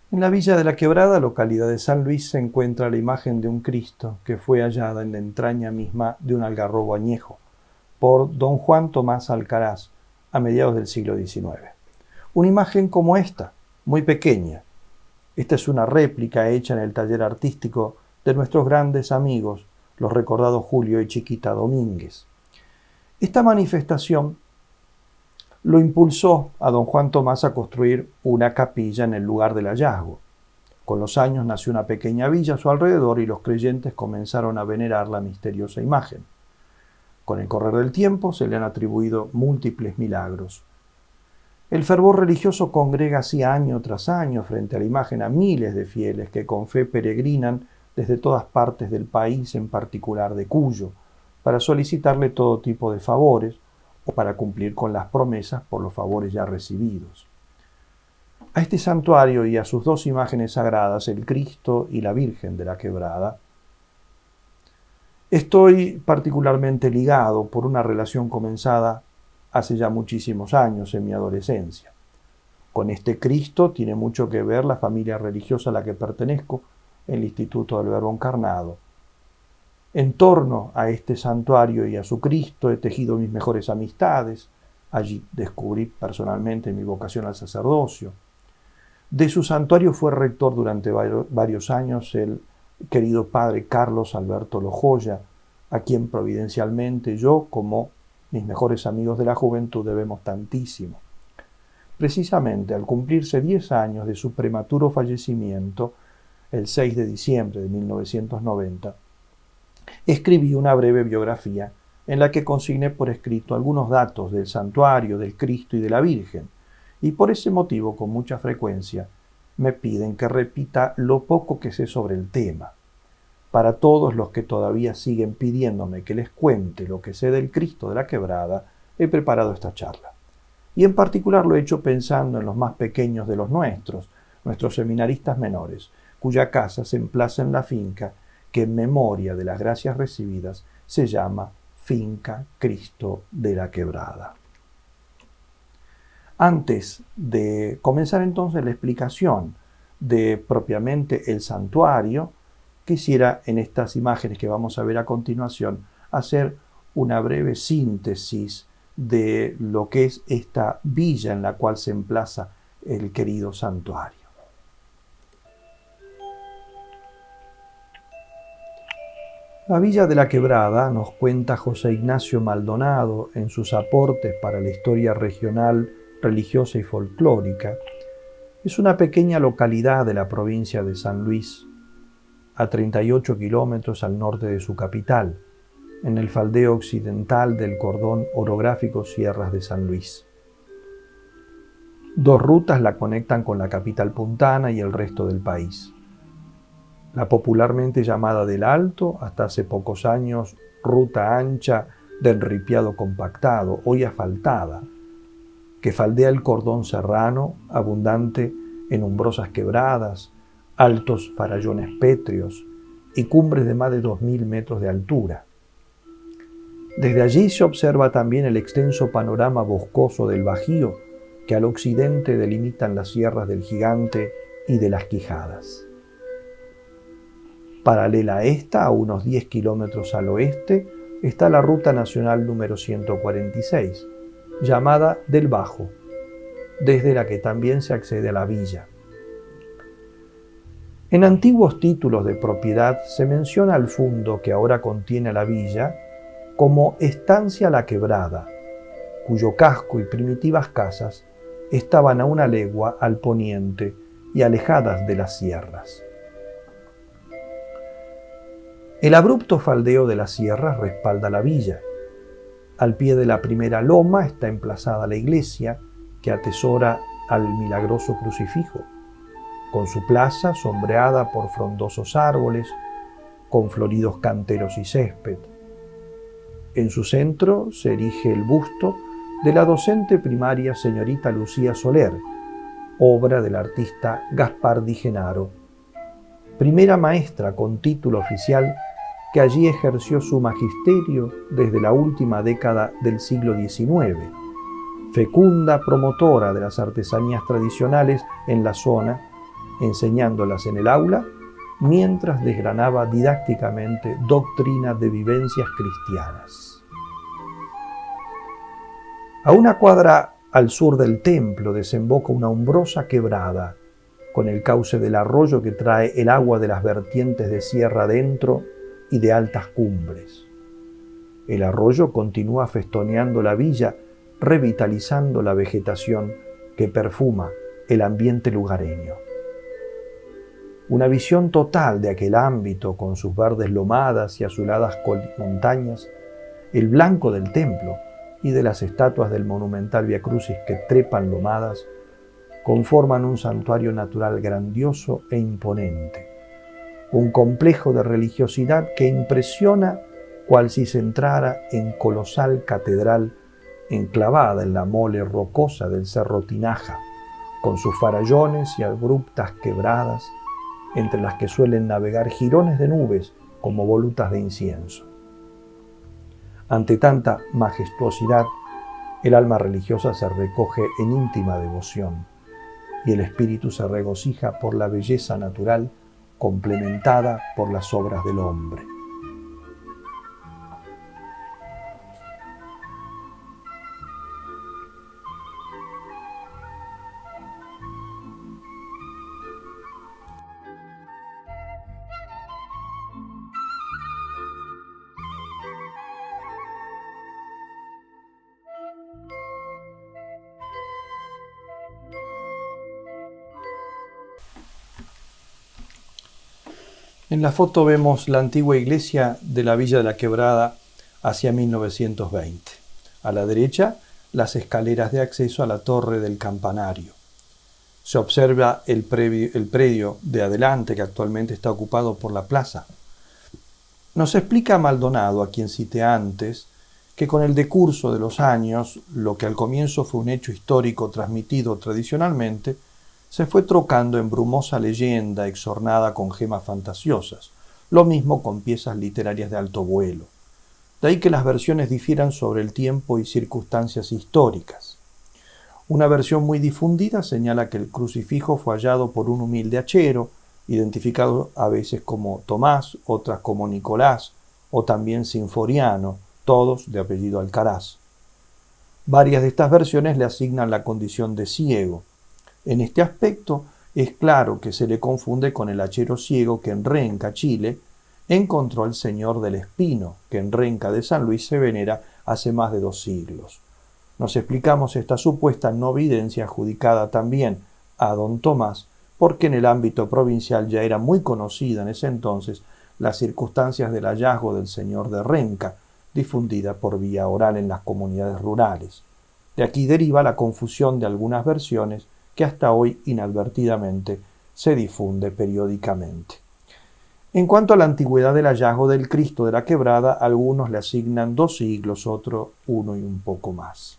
En la Villa de la Quebrada, localidad de San Luis, se encuentra la imagen de un Cristo que fue hallada en la entraña misma de un algarrobo añejo por don Juan Tomás Alcaraz a mediados del siglo XIX. Una imagen como esta, muy pequeña. Esta es una réplica hecha en el taller artístico de nuestros grandes amigos, los recordados Julio y Chiquita Domínguez. Esta manifestación lo impulsó a don Juan Tomás a construir una capilla en el lugar del hallazgo. Con los años nació una pequeña villa a su alrededor y los creyentes comenzaron a venerar la misteriosa imagen. Con el correr del tiempo se le han atribuido múltiples milagros. El fervor religioso congrega así año tras año frente a la imagen a miles de fieles que con fe peregrinan desde todas partes del país, en particular de Cuyo, para solicitarle todo tipo de favores o para cumplir con las promesas por los favores ya recibidos. A este santuario y a sus dos imágenes sagradas, el Cristo y la Virgen de la Quebrada, estoy particularmente ligado por una relación comenzada hace ya muchísimos años en mi adolescencia. Con este Cristo tiene mucho que ver la familia religiosa a la que pertenezco, el Instituto del Verbo Encarnado. En torno a este santuario y a su Cristo he tejido mis mejores amistades. Allí descubrí personalmente mi vocación al sacerdocio. De su santuario fue rector durante varios años el querido padre Carlos Alberto Lojoya, a quien providencialmente yo, como mis mejores amigos de la juventud, debemos tantísimo. Precisamente al cumplirse 10 años de su prematuro fallecimiento, el 6 de diciembre de 1990, escribí una breve biografía en la que consigné por escrito algunos datos del santuario, del Cristo y de la Virgen, y por ese motivo con mucha frecuencia me piden que repita lo poco que sé sobre el tema. Para todos los que todavía siguen pidiéndome que les cuente lo que sé del Cristo de la Quebrada, he preparado esta charla. Y en particular lo he hecho pensando en los más pequeños de los nuestros seminaristas menores, cuya casa se emplaza en la finca que en memoria de las gracias recibidas se llama Finca Cristo de la Quebrada. Antes de comenzar entonces la explicación de propiamente el santuario, quisiera en estas imágenes que vamos a ver a continuación hacer una breve síntesis de lo que es esta villa en la cual se emplaza el querido santuario. La Villa de la Quebrada, nos cuenta José Ignacio Maldonado en sus aportes para la historia regional, religiosa y folclórica, es una pequeña localidad de la provincia de San Luis, a 38 kilómetros al norte de su capital, en el faldeo occidental del cordón orográfico Sierras de San Luis. Dos rutas la conectan con la capital puntana y el resto del país. La popularmente llamada del Alto, hasta hace pocos años ruta ancha de enripiado compactado, hoy asfaltada, que faldea el cordón serrano, abundante en umbrosas quebradas, altos farallones pétreos y cumbres de más de 2.000 metros de altura. Desde allí se observa también el extenso panorama boscoso del Bajío, que al occidente delimitan las sierras del Gigante y de las Quijadas. Paralela a esta, a unos 10 kilómetros al oeste, está la ruta nacional número 146, llamada del Bajo, desde la que también se accede a la villa. En antiguos títulos de propiedad se menciona al fundo que ahora contiene la villa como Estancia La Quebrada, cuyo casco y primitivas casas estaban a una legua al poniente y alejadas de las sierras. El abrupto faldeo de las sierras respalda la villa. Al pie de la primera loma está emplazada la iglesia que atesora al milagroso crucifijo, con su plaza sombreada por frondosos árboles, con floridos canteros y césped. En su centro se erige el busto de la docente primaria señorita Lucía Soler, obra del artista Gaspar Di Genaro, primera maestra con título oficial que allí ejerció su magisterio desde la última década del siglo XIX, fecunda promotora de las artesanías tradicionales en la zona enseñándolas en el aula, mientras desgranaba didácticamente doctrina de vivencias cristianas. A una cuadra al sur del templo desemboca una umbrosa quebrada, con el cauce del arroyo que trae el agua de las vertientes de sierra adentro y de altas cumbres. El arroyo continúa festoneando la villa, revitalizando la vegetación que perfuma el ambiente lugareño. Una visión total de aquel ámbito con sus verdes lomadas y azuladas montañas, el blanco del templo y de las estatuas del monumental Vía Crucis que trepan lomadas, conforman un santuario natural grandioso e imponente, un complejo de religiosidad que impresiona cual si se entrara en colosal catedral enclavada en la mole rocosa del Cerro Tinaja, con sus farallones y abruptas quebradas, entre las que suelen navegar jirones de nubes como volutas de incienso. Ante tanta majestuosidad, el alma religiosa se recoge en íntima devoción y el espíritu se regocija por la belleza natural complementada por las obras del hombre. En la foto vemos la antigua iglesia de la Villa de la Quebrada hacia 1920. A la derecha, las escaleras de acceso a la torre del campanario. Se observa el predio de adelante que actualmente está ocupado por la plaza. Nos explica Maldonado, a quien cité antes, que con el decurso de los años, lo que al comienzo fue un hecho histórico transmitido tradicionalmente, se fue trocando en brumosa leyenda exornada con gemas fantasiosas, lo mismo con piezas literarias de alto vuelo. De ahí que las versiones difieran sobre el tiempo y circunstancias históricas. Una versión muy difundida señala que el crucifijo fue hallado por un humilde hachero, identificado a veces como Tomás, otras como Nicolás, o también Sinforiano, todos de apellido Alcaraz. Varias de estas versiones le asignan la condición de ciego. En este aspecto es claro que se le confunde con el hachero ciego que en Renca, Chile, encontró al Señor del Espino, que en Renca de San Luis se venera hace más de 2 siglos. Nos explicamos esta supuesta no evidencia adjudicada también a don Tomás, porque en el ámbito provincial ya era muy conocida en ese entonces las circunstancias del hallazgo del Señor de Renca, difundida por vía oral en las comunidades rurales. De aquí deriva la confusión de algunas versiones que hasta hoy inadvertidamente se difunde periódicamente. En cuanto a la antigüedad del hallazgo del Cristo de la Quebrada, algunos le asignan 2 siglos, otros 1 y un poco más.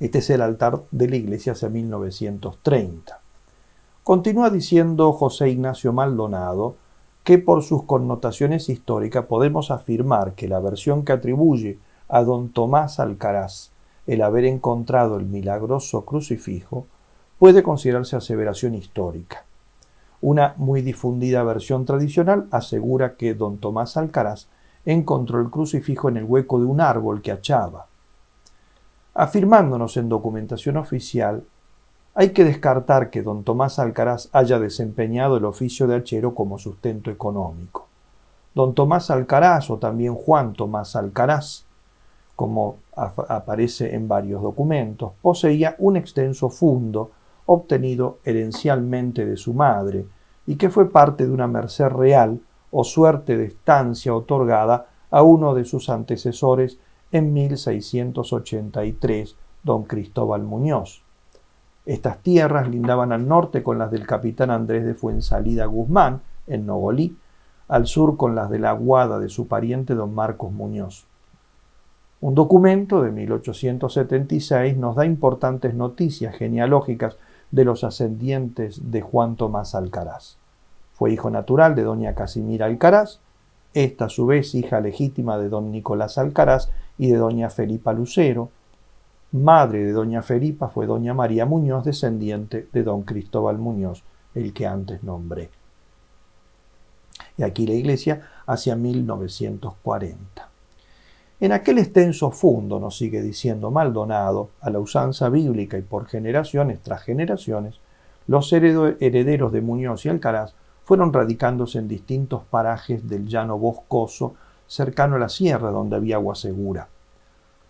Este es el altar de la iglesia hacia 1930. Continúa diciendo José Ignacio Maldonado que por sus connotaciones históricas podemos afirmar que la versión que atribuye a don Tomás Alcaraz el haber encontrado el milagroso crucifijo puede considerarse aseveración histórica. Una muy difundida versión tradicional asegura que don Tomás Alcaraz encontró el crucifijo en el hueco de un árbol que achaba. Afirmándonos en documentación oficial, hay que descartar que don Tomás Alcaraz haya desempeñado el oficio de hachero como sustento económico. Don Tomás Alcaraz, o también Juan Tomás Alcaraz, como aparece en varios documentos, poseía un extenso fundo obtenido herencialmente de su madre y que fue parte de una merced real o suerte de estancia otorgada a uno de sus antecesores en 1683, don Cristóbal Muñoz. Estas tierras lindaban al norte con las del capitán Andrés de Fuensalida Guzmán, en Nogolí, al sur con las de la Aguada de su pariente don Marcos Muñoz. Un documento de 1876 nos da importantes noticias genealógicas de los ascendientes de Juan Tomás Alcaraz. Fue hijo natural de doña Casimira Alcaraz, esta a su vez hija legítima de don Nicolás Alcaraz y de doña Felipa Lucero. Madre de doña Felipa fue doña María Muñoz, descendiente de don Cristóbal Muñoz, el que antes nombré. Y aquí la iglesia hacia 1940. En aquel extenso fundo, nos sigue diciendo Maldonado, a la usanza bíblica y por generaciones tras generaciones, los herederos de Muñoz y Alcaraz fueron radicándose en distintos parajes del llano boscoso cercano a la sierra donde había agua segura.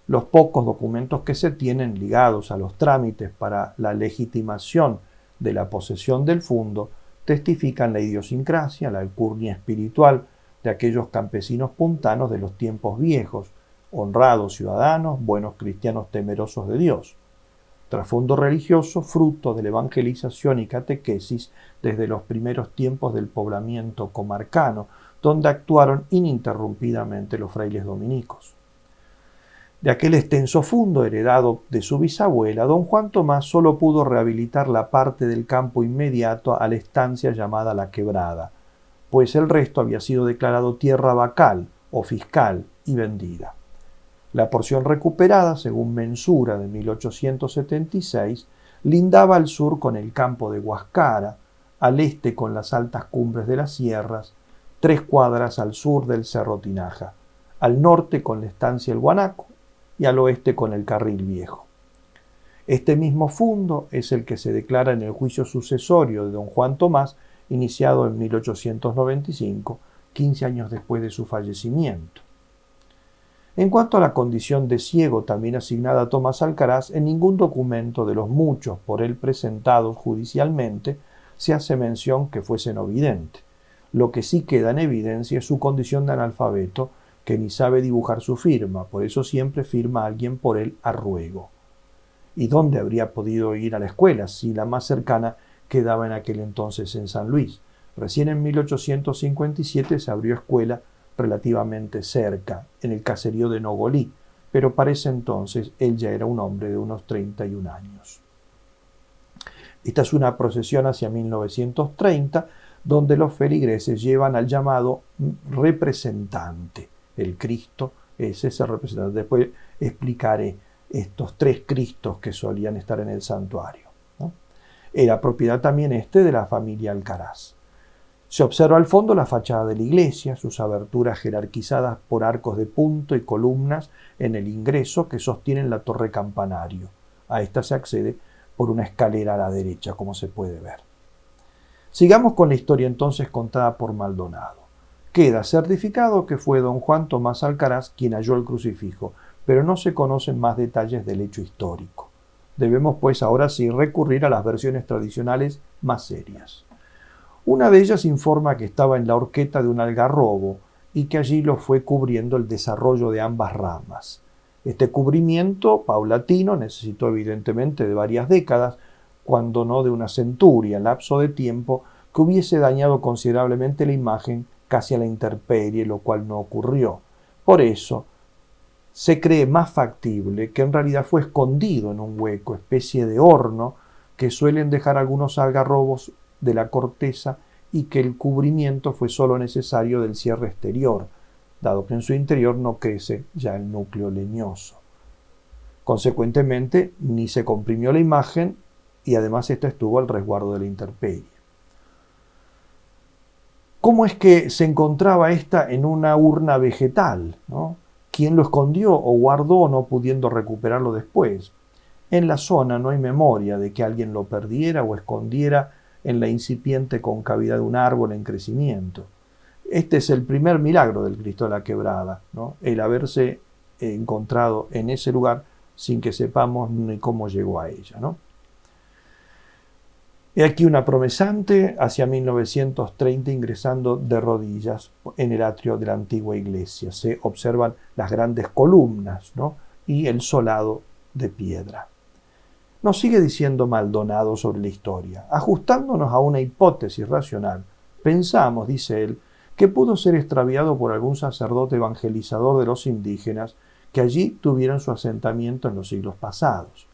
Los pocos documentos que se tienen ligados a los trámites para la legitimación de la posesión del fundo testifican la idiosincrasia, la alcurnia espiritual de aquellos campesinos puntanos de los tiempos viejos, honrados ciudadanos, buenos cristianos temerosos de Dios. Trasfondo religioso fruto de la evangelización y catequesis desde los primeros tiempos del poblamiento comarcano, donde actuaron ininterrumpidamente los frailes dominicos. De aquel extenso fundo heredado de su bisabuela, don Juan Tomás solo pudo rehabilitar la parte del campo inmediato a la estancia llamada La Quebrada, pues el resto había sido declarado tierra vacal o fiscal y vendida. La porción recuperada, según mensura de 1876, lindaba al sur con el campo de Huascara, al este con las altas cumbres de las sierras, 3 cuadras al sur del Cerro Tinaja, al norte con la estancia El Guanaco y al oeste con el Carril Viejo. Este mismo fundo es el que se declara en el juicio sucesorio de don Juan Tomás, iniciado en 1895, 15 años después de su fallecimiento. En cuanto a la condición de ciego también asignada a Tomás Alcaraz, en ningún documento de los muchos por él presentados judicialmente se hace mención que fuese no vidente. Lo que sí queda en evidencia es su condición de analfabeto, que ni sabe dibujar su firma, por eso siempre firma a alguien por él a ruego. ¿Y dónde habría podido ir a la escuela si la más cercana quedaba en aquel entonces en San Luis? Recién en 1857 se abrió escuela relativamente cerca, en el caserío de Nogolí, pero para ese entonces él ya era un hombre de unos 31 años. Esta es una procesión hacia 1930, donde los feligreses llevan al llamado representante. El Cristo es ese representante. Después explicaré estos 3 Cristos que solían estar en el santuario, ¿no? Era propiedad también de la familia Alcaraz. Se observa al fondo la fachada de la iglesia, sus aberturas jerarquizadas por arcos de punto y columnas en el ingreso que sostienen la torre campanario. A esta se accede por una escalera a la derecha, como se puede ver. Sigamos con la historia entonces contada por Maldonado. Queda certificado que fue don Juan Tomás Alcaraz quien halló el crucifijo, pero no se conocen más detalles del hecho histórico. Debemos pues ahora sí recurrir a las versiones tradicionales más serias. Una de ellas informa que estaba en la horqueta de un algarrobo y que allí lo fue cubriendo el desarrollo de ambas ramas. Este cubrimiento paulatino necesitó evidentemente de varias décadas, cuando no de una centuria, lapso de tiempo que hubiese dañado considerablemente la imagen casi a la intemperie, lo cual no ocurrió. Por eso, se cree más factible que en realidad fue escondido en un hueco, especie de horno, que suelen dejar algunos algarrobos de la corteza, y que el cubrimiento fue solo necesario del cierre exterior, dado que en su interior no crece ya el núcleo leñoso. Consecuentemente, ni se comprimió la imagen y además esta estuvo al resguardo de la intemperie. ¿Cómo es que se encontraba esta en una urna vegetal, ¿no? ¿Quién lo escondió o guardó no pudiendo recuperarlo después? En la zona no hay memoria de que alguien lo perdiera o escondiera en la incipiente concavidad de un árbol en crecimiento. Este es el primer milagro del Cristo de la Quebrada, ¿no? El haberse encontrado en ese lugar sin que sepamos ni cómo llegó a ella, ¿no? He aquí una promesante hacia 1930 ingresando de rodillas en el atrio de la antigua iglesia. Se observan las grandes columnas, ¿no? Y el solado de piedra. Nos sigue diciendo Maldonado sobre la historia. Ajustándonos a una hipótesis racional, pensamos, dice él, que pudo ser extraviado por algún sacerdote evangelizador de los indígenas que allí tuvieron su asentamiento en los siglos pasados.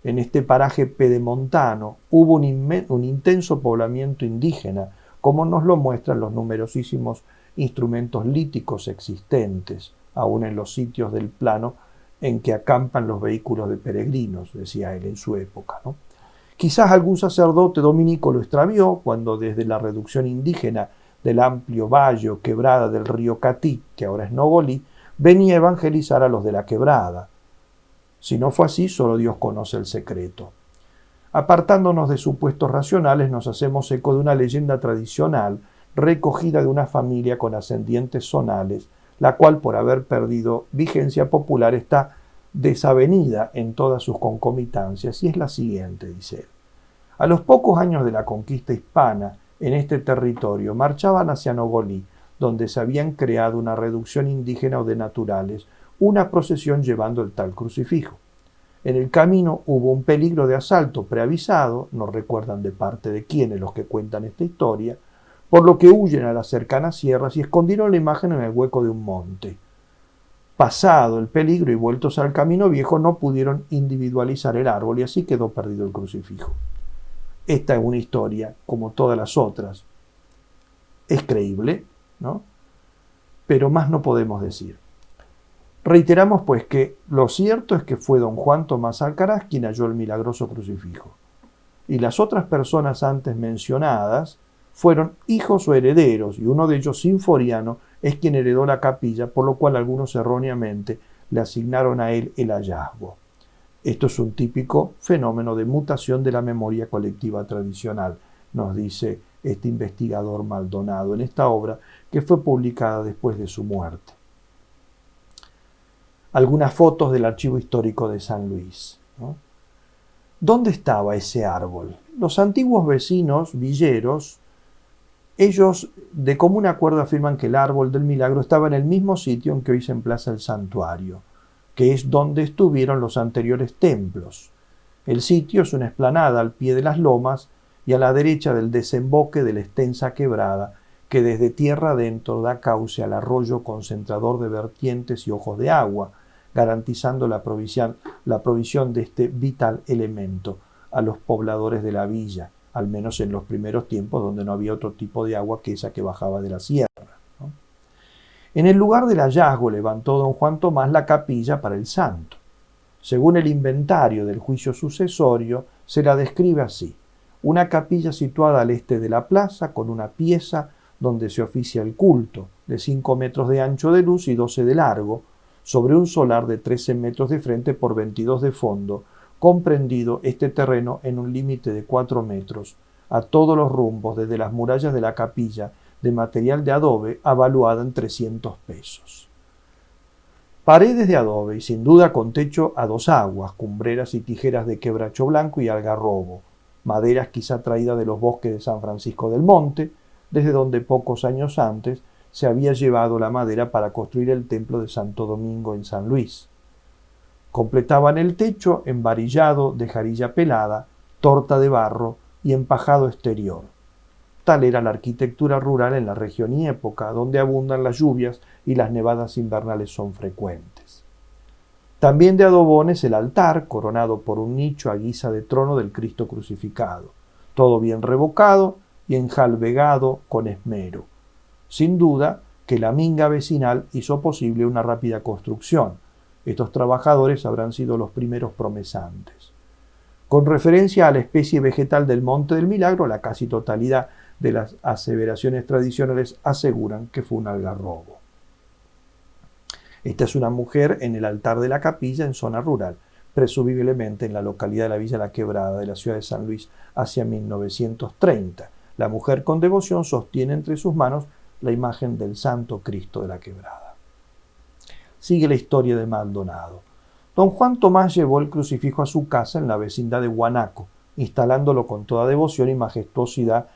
En este paraje pedemontano hubo un intenso poblamiento indígena, como nos lo muestran los numerosísimos instrumentos líticos existentes, aún en los sitios del plano en que acampan los vehículos de peregrinos, decía él en su época, ¿no? Quizás algún sacerdote dominico lo extravió cuando desde la reducción indígena del amplio valle o quebrada del río Catí, que ahora es Nogolí, venía a evangelizar a los de la quebrada. Si no fue así, solo Dios conoce el secreto. Apartándonos de supuestos racionales, nos hacemos eco de una leyenda tradicional recogida de una familia con ascendientes zonales, la cual, por haber perdido vigencia popular, está desavenida en todas sus concomitancias, y es la siguiente, dice él. A los pocos años de la conquista hispana en este territorio, marchaban hacia Nogolí, donde se habían creado una reducción indígena o de naturales, una procesión llevando el tal crucifijo. En el camino hubo un peligro de asalto preavisado, no recuerdan de parte de quiénes los que cuentan esta historia, por lo que huyen a las cercanas sierras y escondieron la imagen en el hueco de un monte. Pasado el peligro y vueltos al camino viejo, no pudieron individualizar el árbol y así quedó perdido el crucifijo. Esta es una historia, como todas las otras. Es creíble, ¿no? Pero más no podemos decir. Reiteramos pues que lo cierto es que fue don Juan Tomás Alcaraz quien halló el milagroso crucifijo. Y las otras personas antes mencionadas fueron hijos o herederos, y uno de ellos, Sinforiano, es quien heredó la capilla, por lo cual algunos erróneamente le asignaron a él el hallazgo. Esto es un típico fenómeno de mutación de la memoria colectiva tradicional, nos dice este investigador Maldonado en esta obra que fue publicada después de su muerte. Algunas fotos del archivo histórico de San Luis, ¿no? ¿Dónde estaba ese árbol? Los antiguos vecinos villeros, ellos de común acuerdo afirman que el árbol del milagro estaba en el mismo sitio en que hoy se emplaza el santuario, que es donde estuvieron los anteriores templos. El sitio es una explanada al pie de las lomas y a la derecha del desemboque de la extensa quebrada que desde tierra adentro da cauce al arroyo concentrador de vertientes y ojos de agua, garantizando la provisión de este vital elemento a los pobladores de la villa, al menos en los primeros tiempos donde no había otro tipo de agua que esa que bajaba de la sierra, ¿no? En el lugar del hallazgo levantó don Juan Tomás la capilla para el santo. Según el inventario del juicio sucesorio, se la describe así: una capilla situada al este de la plaza con una pieza donde se oficia el culto, de 5 metros de ancho de luz y 12 de largo, sobre un solar de 13 metros de frente por 22 de fondo, comprendido este terreno en un límite de 4 metros, a todos los rumbos desde las murallas de la capilla, de material de adobe, avaluada en 300 pesos. Paredes de adobe y sin duda con techo a 2 aguas, cumbreras y tijeras de quebracho blanco y algarrobo, maderas quizá traídas de los bosques de San Francisco del Monte, desde donde pocos años antes se había llevado la madera para construir el templo de Santo Domingo en San Luis. Completaban el techo embarillado de jarilla pelada, torta de barro y empajado exterior. Tal era la arquitectura rural en la región y época, donde abundan las lluvias y las nevadas invernales son frecuentes. También de adobones el altar, coronado por un nicho a guisa de trono del Cristo crucificado, todo bien revocado y enjalbegado con esmero. Sin duda que la minga vecinal hizo posible una rápida construcción. Estos trabajadores habrán sido los primeros promesantes. Con referencia a la especie vegetal del Monte del Milagro, la casi totalidad de las aseveraciones tradicionales aseguran que fue un algarrobo. Esta es una mujer en el altar de la capilla en zona rural, presumiblemente en la localidad de la Villa La Quebrada de la ciudad de San Luis hacia 1930. La mujer con devoción sostiene entre sus manos la imagen del Santo Cristo de la Quebrada. Sigue la historia de Maldonado. Don Juan Tomás llevó el crucifijo a su casa en la vecindad de Guanaco, instalándolo con toda devoción y majestuosidad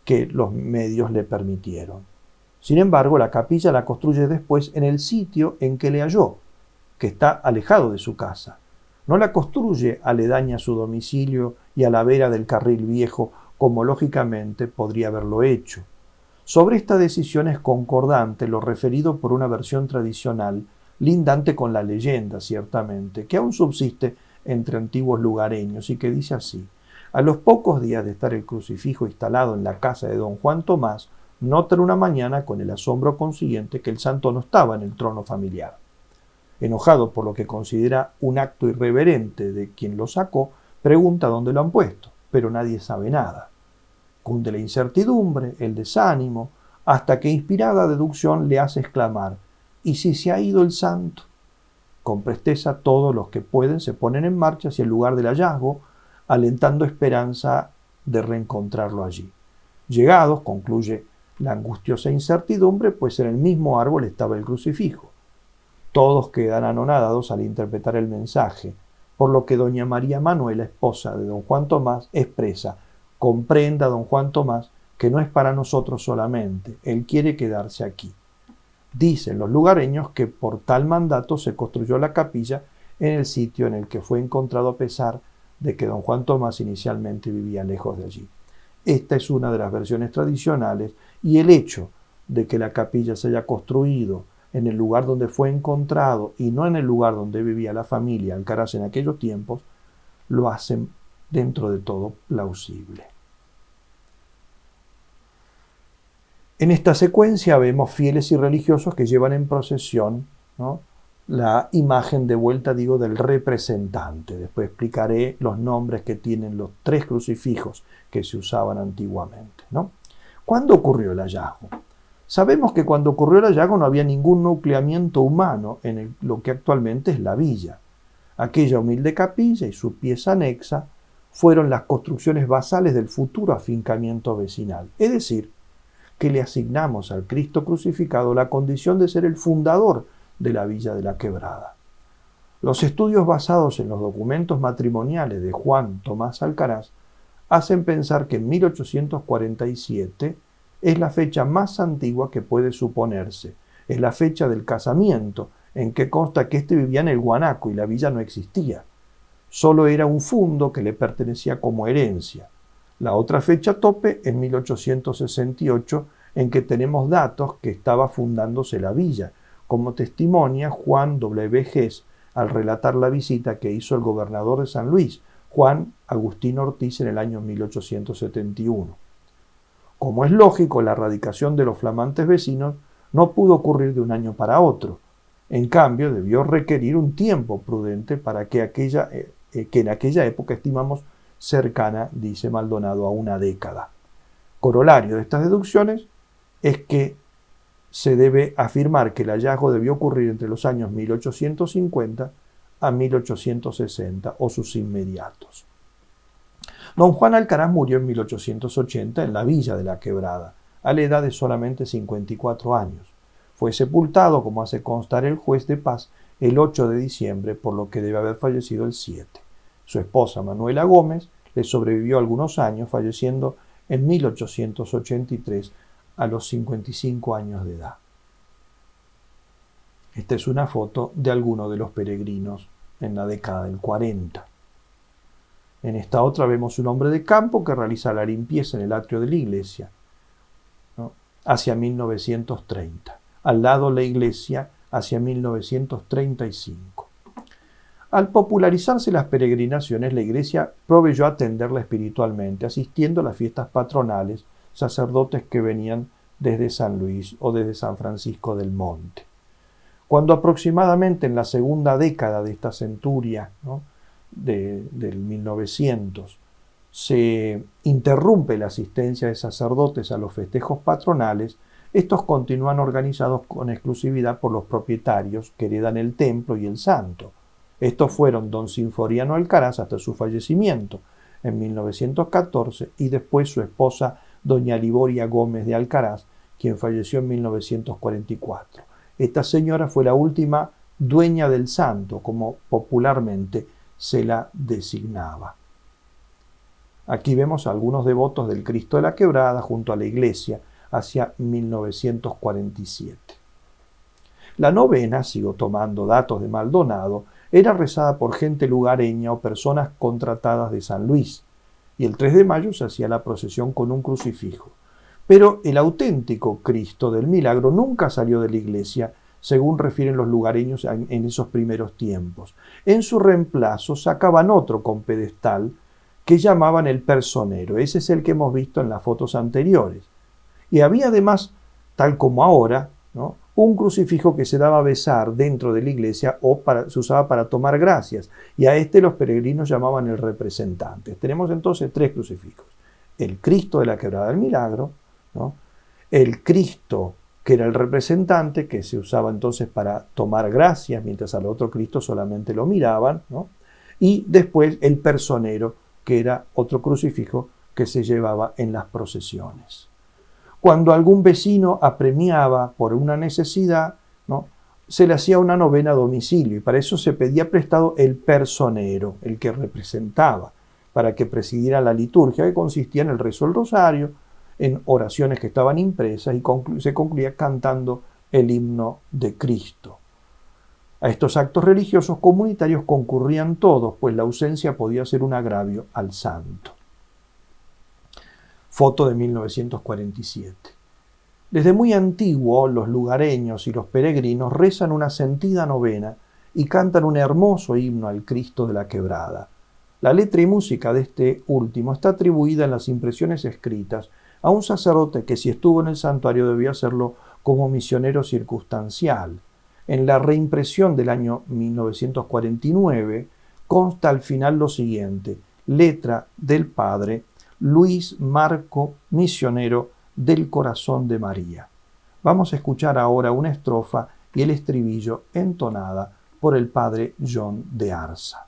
que los medios le permitieron. Sin embargo, la capilla la construye después en el sitio en que le halló, que está alejado de su casa. No la construye aledaña a su domicilio y a la vera del carril viejo, como lógicamente podría haberlo hecho. Sobre esta decisión es concordante lo referido por una versión tradicional, lindante con la leyenda, ciertamente, que aún subsiste entre antiguos lugareños y que dice así: a los pocos días de estar el crucifijo instalado en la casa de don Juan Tomás, notan una mañana con el asombro consiguiente que el santo no estaba en el trono familiar. Enojado por lo que considera un acto irreverente de quien lo sacó, pregunta dónde lo han puesto, pero nadie sabe nada. Cunde la incertidumbre, el desánimo, hasta que inspirada deducción le hace exclamar: ¿y si se ha ido el santo? Con presteza todos los que pueden se ponen en marcha hacia el lugar del hallazgo, alentando esperanza de reencontrarlo allí. Llegados, concluye la angustiosa incertidumbre, pues en el mismo árbol estaba el crucifijo. Todos quedan anonadados al interpretar el mensaje, por lo que doña María Manuela, esposa de don Juan Tomás, expresa: comprenda, don Juan Tomás, que no es para nosotros solamente, él quiere quedarse aquí. Dicen los lugareños que por tal mandato se construyó la capilla en el sitio en el que fue encontrado, a pesar de que don Juan Tomás inicialmente vivía lejos de allí. Esta es una de las versiones tradicionales, y el hecho de que la capilla se haya construido en el lugar donde fue encontrado y no en el lugar donde vivía la familia Alcaraz en aquellos tiempos, lo hacen dentro de todo plausible. En esta secuencia vemos fieles y religiosos que llevan en procesión, ¿no?, la imagen de vuelta, del representante. Después explicaré los nombres que tienen los 3 crucifijos que se usaban antiguamente, ¿no? ¿Cuándo ocurrió el hallazgo? Sabemos que cuando ocurrió el hallazgo no había ningún nucleamiento humano en lo que actualmente es la villa. Aquella humilde capilla y su pieza anexa fueron las construcciones basales del futuro afincamiento vecinal. Es decir, que le asignamos al Cristo crucificado la condición de ser el fundador de la villa de la Quebrada. Los estudios basados en los documentos matrimoniales de Juan Tomás Alcaraz hacen pensar que en 1847 es la fecha más antigua que puede suponerse. Es la fecha del casamiento, en que consta que éste vivía en el Guanaco y la villa no existía. Solo era un fundo que le pertenecía como herencia. La otra fecha tope en 1868, en que tenemos datos que estaba fundándose la villa, como testimonia Juan W. Gess al relatar la visita que hizo el gobernador de San Luis, Juan Agustín Ortiz, en el año 1871. Como es lógico, la erradicación de los flamantes vecinos no pudo ocurrir de un año para otro. En cambio, debió requerir un tiempo prudente para que en aquella época estimamos cercana, dice Maldonado, a una década. Corolario de estas deducciones es que se debe afirmar que el hallazgo debió ocurrir entre los años 1850 a 1860 o sus inmediatos. Don Juan Alcaraz murió en 1880 en la villa de la Quebrada, a la edad de solamente 54 años. Fue sepultado, como hace constar el juez de paz, el 8 de diciembre, por lo que debe haber fallecido el 7. Su esposa Manuela Gómez le sobrevivió algunos años, falleciendo en 1883 a los 55 años de edad. Esta es una foto de alguno de los peregrinos en la década del 40. En esta otra vemos un hombre de campo que realiza la limpieza en el atrio de la iglesia, ¿no?, hacia 1930. Al lado la iglesia hacia 1935. Al popularizarse las peregrinaciones, la iglesia proveyó a atenderla espiritualmente, asistiendo a las fiestas patronales, sacerdotes que venían desde San Luis o desde San Francisco del Monte. Cuando aproximadamente en la segunda década de esta centuria, ¿no?, del 1900, se interrumpe la asistencia de sacerdotes a los festejos patronales, estos continúan organizados con exclusividad por los propietarios que heredan el templo y el santo. Estos fueron don Sinforiano Alcaraz hasta su fallecimiento en 1914 y después su esposa doña Liboria Gómez de Alcaraz, quien falleció en 1944. Esta señora fue la última dueña del santo, como popularmente se la designaba. Aquí vemos a algunos devotos del Cristo de la Quebrada junto a la iglesia hacia 1947. La novena, sigo tomando datos de Maldonado, era rezada por gente lugareña o personas contratadas de San Luis, y el 3 de mayo se hacía la procesión con un crucifijo. Pero el auténtico Cristo del Milagro nunca salió de la iglesia, según refieren los lugareños en esos primeros tiempos. En su reemplazo sacaban otro con pedestal que llamaban el personero. Ese es el que hemos visto en las fotos anteriores. Y había además, tal como ahora, ¿no?, un crucifijo que se daba a besar dentro de la iglesia o se usaba para tomar gracias. Y a este los peregrinos llamaban el representante. Tenemos entonces 3 crucifijos. El Cristo de la Quebrada del Milagro, ¿no? El Cristo que era el representante, que se usaba entonces para tomar gracias, mientras al otro Cristo solamente lo miraban, ¿no? Y después el personero, que era otro crucifijo que se llevaba en las procesiones. Cuando algún vecino apremiaba por una necesidad, ¿no?, se le hacía una novena a domicilio y para eso se pedía prestado el personero, el que representaba, para que presidiera la liturgia, que consistía en el rezo del rosario, en oraciones que estaban impresas y se concluía cantando el himno de Cristo. A estos actos religiosos comunitarios concurrían todos, pues la ausencia podía ser un agravio al santo. Foto de 1947. Desde muy antiguo, los lugareños y los peregrinos rezan una sentida novena y cantan un hermoso himno al Cristo de la Quebrada. La letra y música de este último está atribuida en las impresiones escritas a un sacerdote que, si estuvo en el santuario, debía hacerlo como misionero circunstancial. En la reimpresión del año 1949 consta al final lo siguiente: letra del padre Luis Marco, misionero del Corazón de María. Vamos a escuchar ahora una estrofa y el estribillo entonada por el padre John de Arza.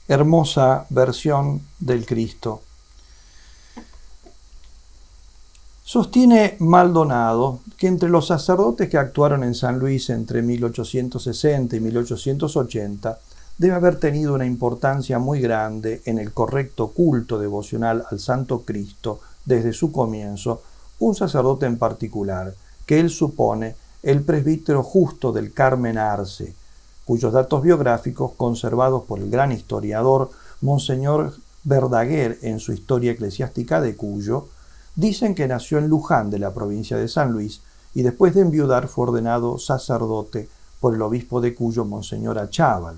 Hermosa versión del Cristo. Sostiene Maldonado que entre los sacerdotes que actuaron en San Luis entre 1860 y 1880 debe haber tenido una importancia muy grande en el correcto culto devocional al Santo Cristo desde su comienzo, un sacerdote en particular, que él supone el presbítero Justo del Carmen Arce, cuyos datos biográficos, conservados por el gran historiador Monseñor Verdaguer en su Historia Eclesiástica de Cuyo, dicen que nació en Luján de la provincia de San Luis y después de enviudar fue ordenado sacerdote por el obispo de Cuyo, Monseñor Achával.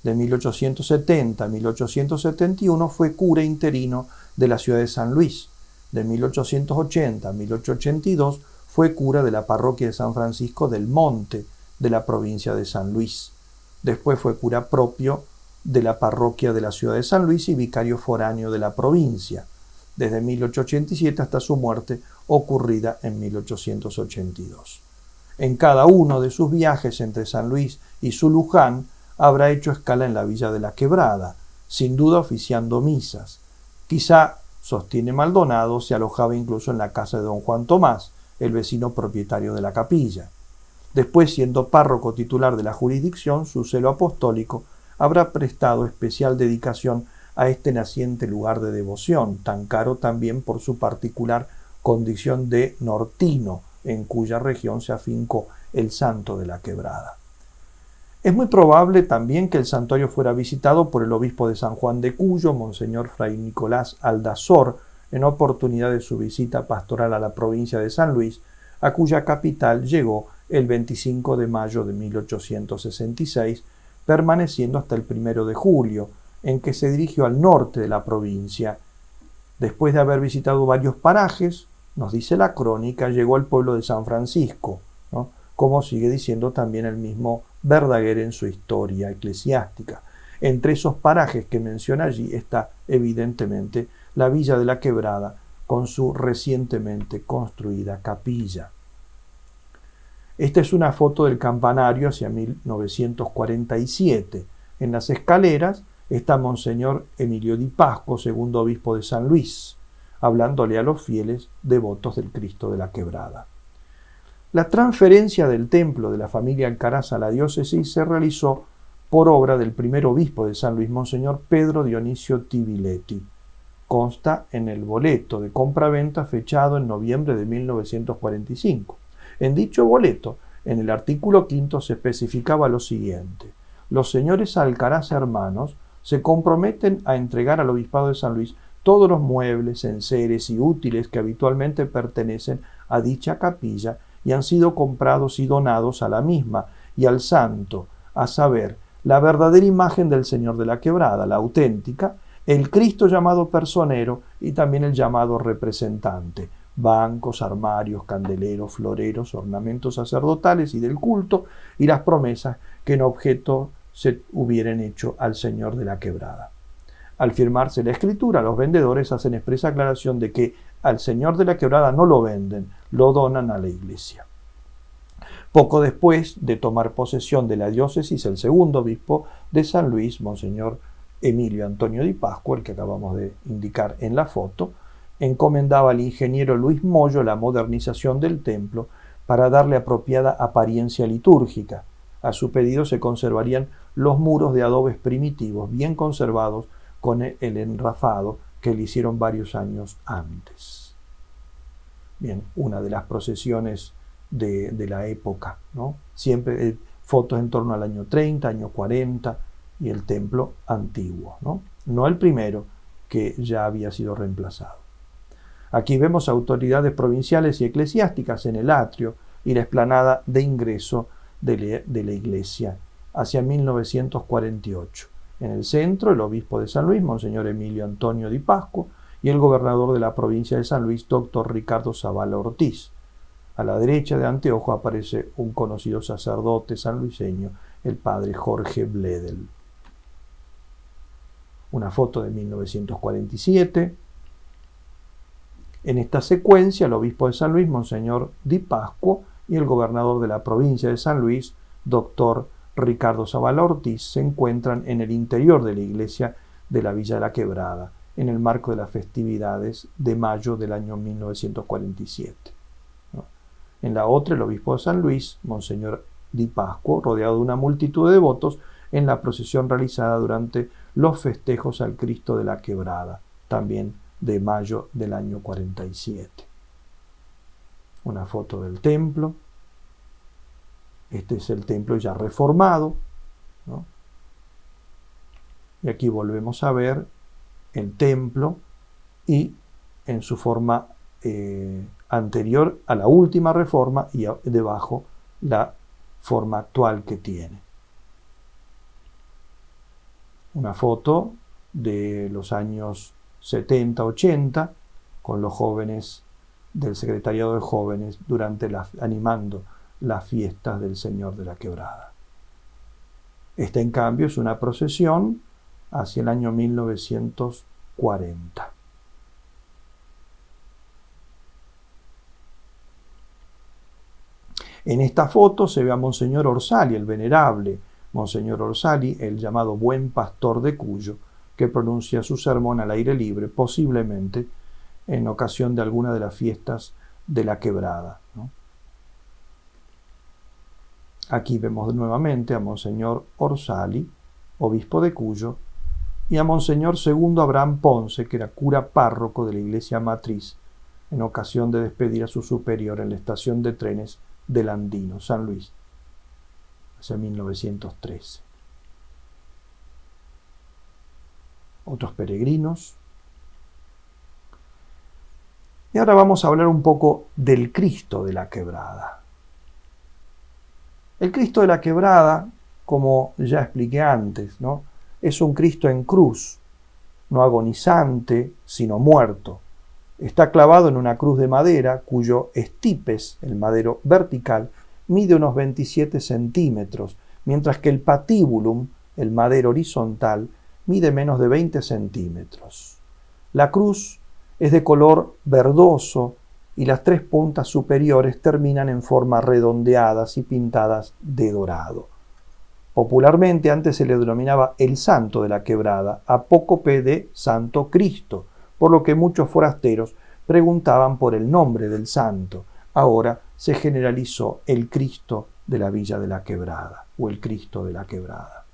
De 1870 a 1871 fue cura interino de la ciudad de San Luis. De 1880 a 1882 fue cura de la parroquia de San Francisco del Monte de la provincia de San Luis. Después fue cura propio de la parroquia de la ciudad de San Luis y vicario foráneo de la provincia. desde 1887 hasta su muerte ocurrida en 1882. En cada uno de sus viajes entre San Luis y Zuluján habrá hecho escala en la villa de la Quebrada, sin duda oficiando misas. Quizá, sostiene Maldonado, se alojaba incluso en la casa de don Juan Tomás, el vecino propietario de la capilla. Después, siendo párroco titular de la jurisdicción, su celo apostólico habrá prestado especial dedicación a este naciente lugar de devoción, tan caro también por su particular condición de nortino, en cuya región se afincó el santo de la Quebrada. Es muy probable también que el santuario fuera visitado por el obispo de San Juan de Cuyo, Monseñor Fray Nicolás Aldazor, en oportunidad de su visita pastoral a la provincia de San Luis, a cuya capital llegó el 25 de mayo de 1866, permaneciendo hasta el 1 de julio, en que se dirigió al norte de la provincia. Después de haber visitado varios parajes, nos dice la crónica, llegó al pueblo de San Francisco, ¿no?, como sigue diciendo también el mismo Verdaguer en su historia eclesiástica. Entre esos parajes que menciona allí está evidentemente la villa de la Quebrada con su recientemente construida capilla. Esta es una foto del campanario hacia 1947. En las escaleras está Monseñor Emilio Di Pasco, segundo obispo de San Luis, hablándole a los fieles devotos del Cristo de la Quebrada. La transferencia del templo de la familia Alcaraz a la diócesis se realizó por obra del primer obispo de San Luis, Monseñor Pedro Dionisio Tibiletti. Consta en el boleto de compraventa fechado en noviembre de 1945. En dicho boleto, en el artículo 5 se especificaba lo siguiente: los señores Alcaraz hermanos se comprometen a entregar al obispado de San Luis todos los muebles, enseres y útiles que habitualmente pertenecen a dicha capilla y han sido comprados y donados a la misma y al santo, a saber, la verdadera imagen del Señor de la Quebrada, la auténtica, el Cristo llamado personero y también el llamado representante, bancos, armarios, candeleros, floreros, ornamentos sacerdotales y del culto, y las promesas que en objeto se hubieran hecho al Señor de la Quebrada. Al firmarse la escritura, los vendedores hacen expresa aclaración de que al Señor de la Quebrada no lo venden, lo donan a la iglesia. Poco después de tomar posesión de la diócesis, el segundo obispo de San Luis, Monseñor Emilio Antonio Di Pasco, el que acabamos de indicar en la foto, encomendaba al ingeniero Luis Moyo la modernización del templo para darle apropiada apariencia litúrgica. A su pedido se conservarían los muros de adobes primitivos, bien conservados, con el enrafado que le hicieron varios años antes. Bien, una de las procesiones de la época, ¿no? Siempre fotos en torno al año 30, año 40 y el templo antiguo, no el primero que ya había sido reemplazado. Aquí vemos autoridades provinciales y eclesiásticas en el atrio y la explanada de ingreso de la iglesia hacia 1948. En el centro, el obispo de San Luis, Monseñor Emilio Antonio Di Pasco, y el gobernador de la provincia de San Luis, doctor Ricardo Zavala Ortiz. A la derecha de anteojo aparece un conocido sacerdote sanluiseño, el padre Jorge Bledel. Una foto de 1947. En esta secuencia, el obispo de San Luis, Monseñor Di Pasco, y el gobernador de la provincia de San Luis, doctor Ricardo Zavala Ortiz, se encuentran en el interior de la iglesia de la Villa de la Quebrada, en el marco de las festividades de mayo del año 1947. En la otra, el obispo de San Luis, Monseñor Di Pasco, rodeado de una multitud de devotos, en la procesión realizada durante los festejos al Cristo de la Quebrada, también de mayo del año 47. Una foto del templo. Este es el templo ya reformado, ¿no? Y aquí volvemos a ver el templo y en su forma anterior a la última reforma y debajo la forma actual que tiene. Una foto de los años 70-80 con los jóvenes del secretariado de jóvenes animando las fiestas del Señor de la Quebrada. Esta, en cambio, es una procesión hacia el año 1940. En esta foto se ve a Monseñor Orsali, el venerable Monseñor Orsali, el llamado buen pastor de Cuyo, que pronuncia su sermón al aire libre, posiblemente en ocasión de alguna de las fiestas de la Quebrada, ¿no? Aquí vemos nuevamente a Monseñor Orsali, obispo de Cuyo, y a Monseñor Segundo Abraham Ponce, que era cura párroco de la iglesia matriz, en ocasión de despedir a su superior en la estación de trenes del Andino, San Luis, hacia 1913. Otros peregrinos. Y ahora vamos a hablar un poco del Cristo de la Quebrada. El Cristo de la Quebrada, como ya expliqué antes, ¿no?, es un Cristo en cruz, no agonizante, sino muerto. Está clavado en una cruz de madera cuyo estipes, el madero vertical, mide unos 27 centímetros, mientras que el patibulum, el madero horizontal, mide menos de 20 centímetros. La cruz es de color verdoso y las tres puntas superiores terminan en forma redondeadas y pintadas de dorado. Popularmente antes se le denominaba el Santo de la Quebrada, apócope de Santo Cristo, por lo que muchos forasteros preguntaban por el nombre del santo. Ahora se generalizó el Cristo de la Villa de la Quebrada, o el Cristo de la Quebrada.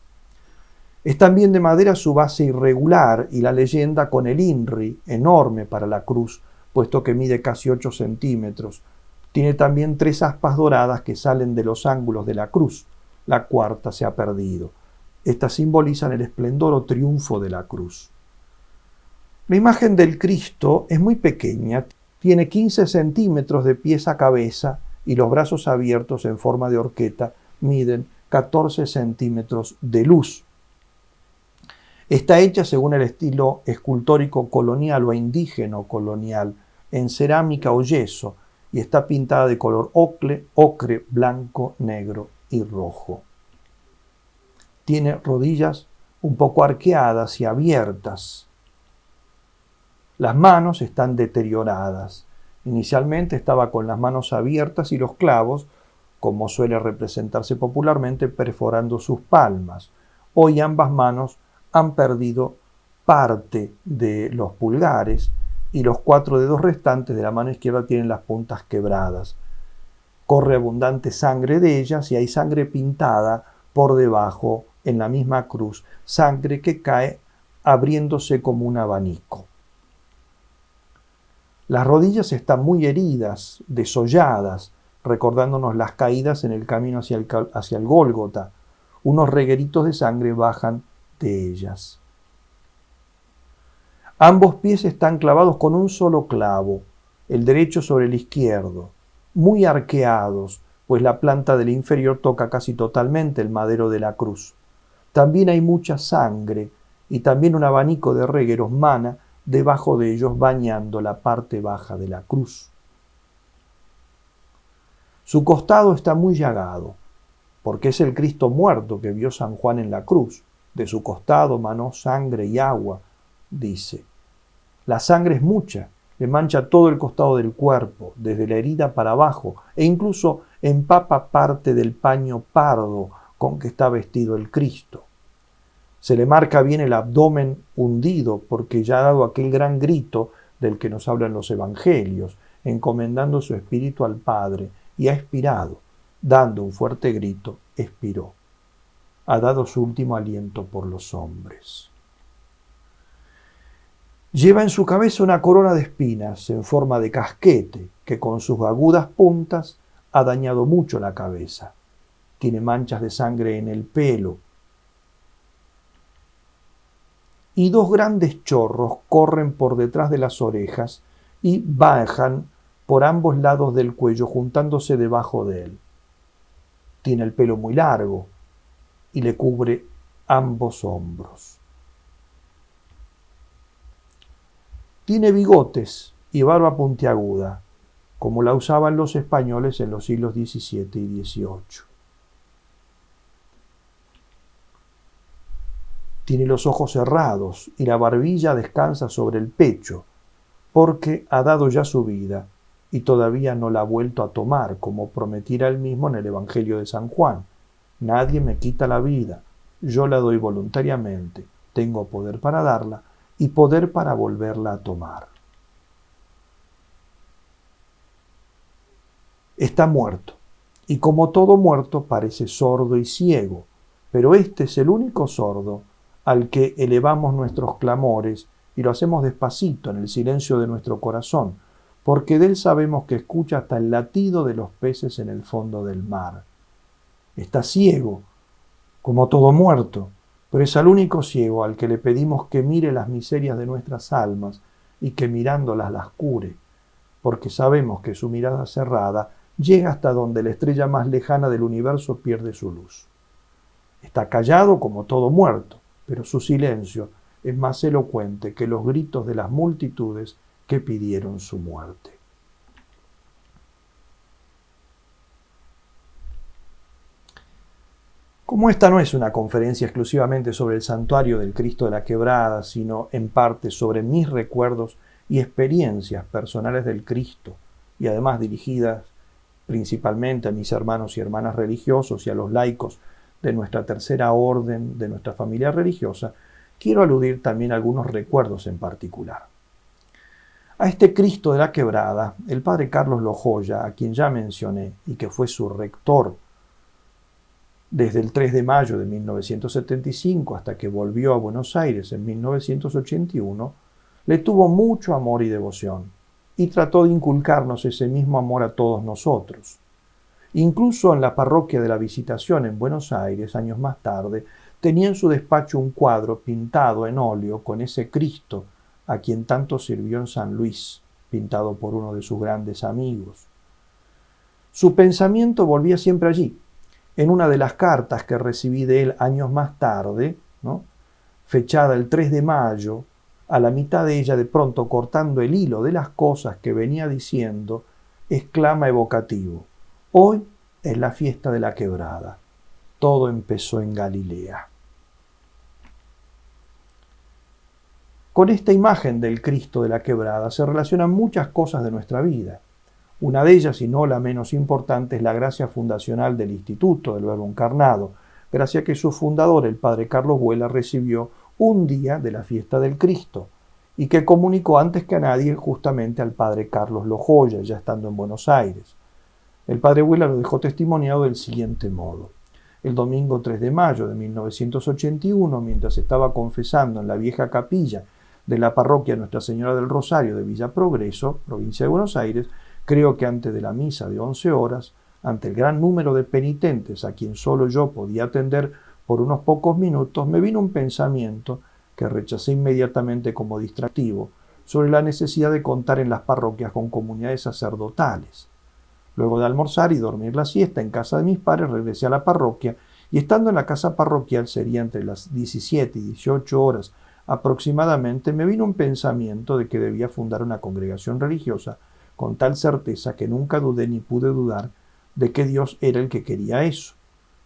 Es también de madera su base irregular y la leyenda con el INRI, enorme para la cruz, puesto que mide casi 8 centímetros. Tiene también 3 aspas doradas que salen de los ángulos de la cruz. La cuarta se ha perdido. Estas simbolizan el esplendor o triunfo de la cruz. La imagen del Cristo es muy pequeña, tiene 15 centímetros de pies a cabeza y los brazos abiertos en forma de horqueta miden 14 centímetros de luz. Está hecha según el estilo escultórico colonial o indígena colonial, en cerámica o yeso, y está pintada de color ocre, blanco, negro y rojo. Tiene rodillas un poco arqueadas y abiertas. Las manos están deterioradas. Inicialmente estaba con las manos abiertas y los clavos, como suele representarse popularmente, perforando sus palmas. Hoy ambas manos han perdido parte de los pulgares y los 4 dedos restantes de la mano izquierda tienen las puntas quebradas. Corre abundante sangre de ellas y hay sangre pintada por debajo en la misma cruz, sangre que cae abriéndose como un abanico. Las rodillas están muy heridas, desolladas, recordándonos las caídas en el camino hacia el Gólgota. Unos regueritos de sangre bajan de ellas. Ambos pies están clavados con un solo clavo, el derecho sobre el izquierdo, muy arqueados, pues la planta del inferior toca casi totalmente el madero de la cruz. También hay mucha sangre y también un abanico de regueros mana debajo de ellos bañando la parte baja de la cruz. Su costado está muy llagado, porque es el Cristo muerto que vio San Juan en la cruz. De su costado manó sangre y agua, dice. La sangre es mucha, le mancha todo el costado del cuerpo, desde la herida para abajo, e incluso empapa parte del paño pardo con que está vestido el Cristo. Se le marca bien el abdomen hundido porque ya ha dado aquel gran grito del que nos hablan los evangelios, encomendando su espíritu al Padre, y ha expirado. Dando un fuerte grito, expiró. Ha dado su último aliento por los hombres. Lleva en su cabeza una corona de espinas en forma de casquete que con sus agudas puntas ha dañado mucho la cabeza. Tiene manchas de sangre en el pelo. Y 2 grandes chorros corren por detrás de las orejas y bajan por ambos lados del cuello juntándose debajo de él. Tiene el pelo muy largo y le cubre ambos hombros. Tiene bigotes y barba puntiaguda, como la usaban los españoles en los siglos XVII y XVIII. Tiene los ojos cerrados y la barbilla descansa sobre el pecho, porque ha dado ya su vida y todavía no la ha vuelto a tomar, como prometiera él mismo en el Evangelio de San Juan. Nadie me quita la vida, yo la doy voluntariamente, tengo poder para darla y poder para volverla a tomar. Está muerto, y como todo muerto parece sordo y ciego, pero este es el único sordo al que elevamos nuestros clamores y lo hacemos despacito en el silencio de nuestro corazón, porque de él sabemos que escucha hasta el latido de los peces en el fondo del mar. Está ciego, como todo muerto, pero es al único ciego al que le pedimos que mire las miserias de nuestras almas y que mirándolas las cure, porque sabemos que su mirada cerrada llega hasta donde la estrella más lejana del universo pierde su luz. Está callado como todo muerto, pero su silencio es más elocuente que los gritos de las multitudes que pidieron su muerte. Como esta no es una conferencia exclusivamente sobre el santuario del Cristo de la Quebrada, sino en parte sobre mis recuerdos y experiencias personales del Cristo, y además dirigidas principalmente a mis hermanos y hermanas religiosos y a los laicos de nuestra tercera orden, de nuestra familia religiosa, quiero aludir también a algunos recuerdos en particular. A este Cristo de la Quebrada, el padre Carlos Lojoya, a quien ya mencioné y que fue su rector desde el 3 de mayo de 1975 hasta que volvió a Buenos Aires en 1981, le tuvo mucho amor y devoción y trató de inculcarnos ese mismo amor a todos nosotros. Incluso en la parroquia de la Visitación en Buenos Aires, años más tarde, tenía en su despacho un cuadro pintado en óleo con ese Cristo a quien tanto sirvió en San Luis, pintado por uno de sus grandes amigos. Su pensamiento volvía siempre allí. En una de las cartas que recibí de él años más tarde, fechada el 3 de mayo, a la mitad de ella, de pronto cortando el hilo de las cosas que venía diciendo, exclama evocativo: hoy es la fiesta de la Quebrada. Todo empezó en Galilea. Con esta imagen del Cristo de la Quebrada se relacionan muchas cosas de nuestra vida. Una de ellas, y no la menos importante, es la gracia fundacional del Instituto del Verbo Encarnado, gracia que su fundador, el padre Carlos Vuela, recibió un día de la fiesta del Cristo y que comunicó antes que a nadie justamente al padre Carlos Lojoya, ya estando en Buenos Aires. El padre Vuela lo dejó testimoniado del siguiente modo. El domingo 3 de mayo de 1981, mientras estaba confesando en la vieja capilla de la parroquia Nuestra Señora del Rosario de Villa Progreso, provincia de Buenos Aires, creo que antes de la misa de 11 horas, ante el gran número de penitentes a quien solo yo podía atender por unos pocos minutos, me vino un pensamiento que rechacé inmediatamente como distractivo sobre la necesidad de contar en las parroquias con comunidades sacerdotales. Luego de almorzar y dormir la siesta en casa de mis padres, regresé a la parroquia y estando en la casa parroquial, sería entre las 17 y 18 horas aproximadamente, me vino un pensamiento de que debía fundar una congregación religiosa con tal certeza que nunca dudé ni pude dudar de que Dios era el que quería eso.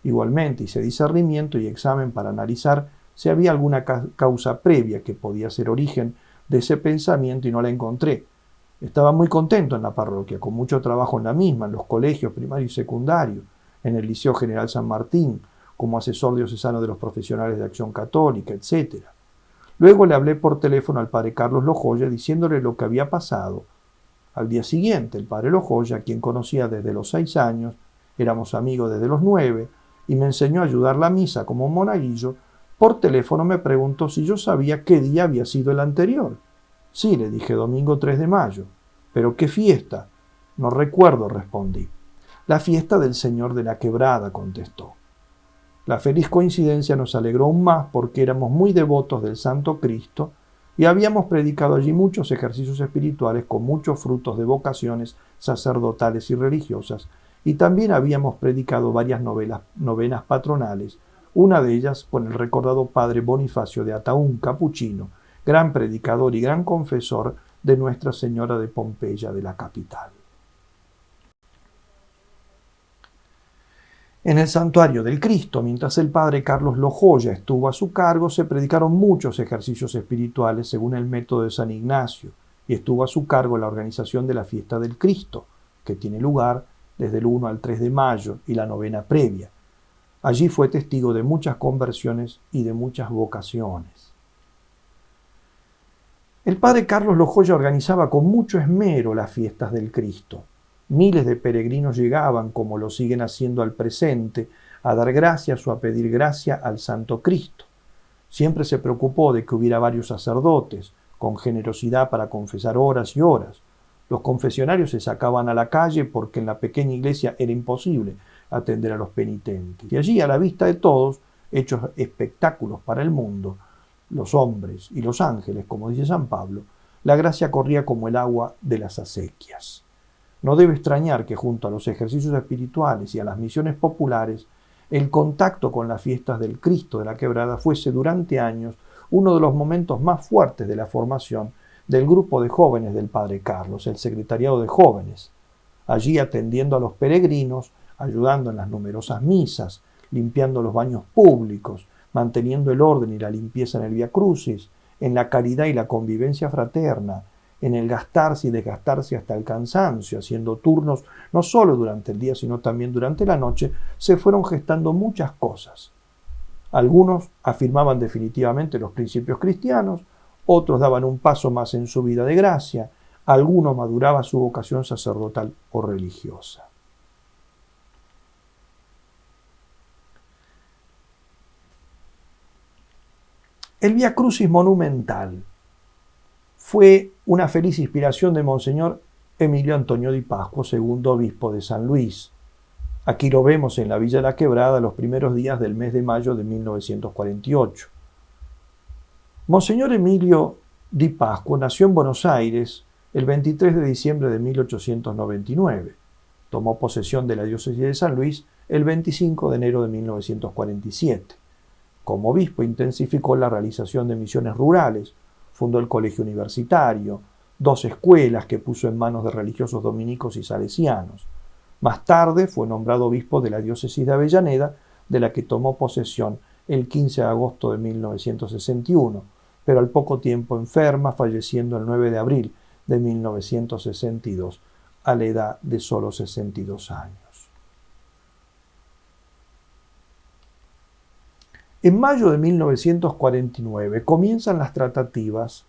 Igualmente hice discernimiento y examen para analizar si había alguna causa previa que podía ser origen de ese pensamiento y no la encontré. Estaba muy contento en la parroquia, con mucho trabajo en la misma, en los colegios primario y secundario, en el Liceo General San Martín, como asesor diocesano de los profesionales de Acción Católica, etc. Luego le hablé por teléfono al padre Carlos Lojoya diciéndole lo que había pasado. Al día siguiente, el padre Lojoya, quien conocía desde los 6 años, éramos amigos desde los 9, y me enseñó a ayudar la misa como monaguillo, por teléfono me preguntó si yo sabía qué día había sido el anterior. Sí, le dije, domingo 3 de mayo. ¿Pero qué fiesta? No recuerdo, respondí. La fiesta del Señor de la Quebrada, contestó. La feliz coincidencia nos alegró aún más porque éramos muy devotos del Santo Cristo y habíamos predicado allí muchos ejercicios espirituales con muchos frutos de vocaciones sacerdotales y religiosas, y también habíamos predicado varias novenas patronales, una de ellas con el recordado padre Bonifacio de Ataún, capuchino, gran predicador y gran confesor de Nuestra Señora de Pompeya de la capital. En el santuario del Cristo, mientras el padre Carlos Lojoya estuvo a su cargo, se predicaron muchos ejercicios espirituales según el método de San Ignacio, y estuvo a su cargo la organización de la fiesta del Cristo, que tiene lugar desde el 1 al 3 de mayo y la novena previa. Allí fue testigo de muchas conversiones y de muchas vocaciones. El padre Carlos Lojoya organizaba con mucho esmero las fiestas del Cristo. Miles de peregrinos llegaban, como lo siguen haciendo al presente, a dar gracias o a pedir gracia al Santo Cristo. Siempre se preocupó de que hubiera varios sacerdotes, con generosidad para confesar horas y horas. Los confesionarios se sacaban a la calle porque en la pequeña iglesia era imposible atender a los penitentes. Y allí, a la vista de todos, hechos espectáculos para el mundo, los hombres y los ángeles, como dice San Pablo, la gracia corría como el agua de las acequias. No debe extrañar que junto a los ejercicios espirituales y a las misiones populares, el contacto con las fiestas del Cristo de la Quebrada fuese durante años uno de los momentos más fuertes de la formación del grupo de jóvenes del padre Carlos, el secretariado de jóvenes. Allí atendiendo a los peregrinos, ayudando en las numerosas misas, limpiando los baños públicos, manteniendo el orden y la limpieza en el Vía Crucis, en la caridad y la convivencia fraterna, en el gastarse y desgastarse hasta el cansancio, haciendo turnos no solo durante el día, sino también durante la noche, se fueron gestando muchas cosas. Algunos afirmaban definitivamente los principios cristianos, otros daban un paso más en su vida de gracia, alguno maduraba su vocación sacerdotal o religiosa. El Vía Crucis monumental fue una feliz inspiración de Monseñor Emilio Antonio Di Pasquo, segundo obispo de San Luis. Aquí lo vemos en la Villa de la Quebrada los primeros días del mes de mayo de 1948. Monseñor Emilio Di Pasquo nació en Buenos Aires el 23 de diciembre de 1899. Tomó posesión de la diócesis de San Luis el 25 de enero de 1947. Como obispo intensificó la realización de misiones rurales, fundó el colegio universitario, 2 escuelas que puso en manos de religiosos dominicos y salesianos. Más tarde fue nombrado obispo de la diócesis de Avellaneda, de la que tomó posesión el 15 de agosto de 1961, pero al poco tiempo enferma, falleciendo el 9 de abril de 1962, a la edad de solo 62 años. En mayo de 1949 comienzan las tratativas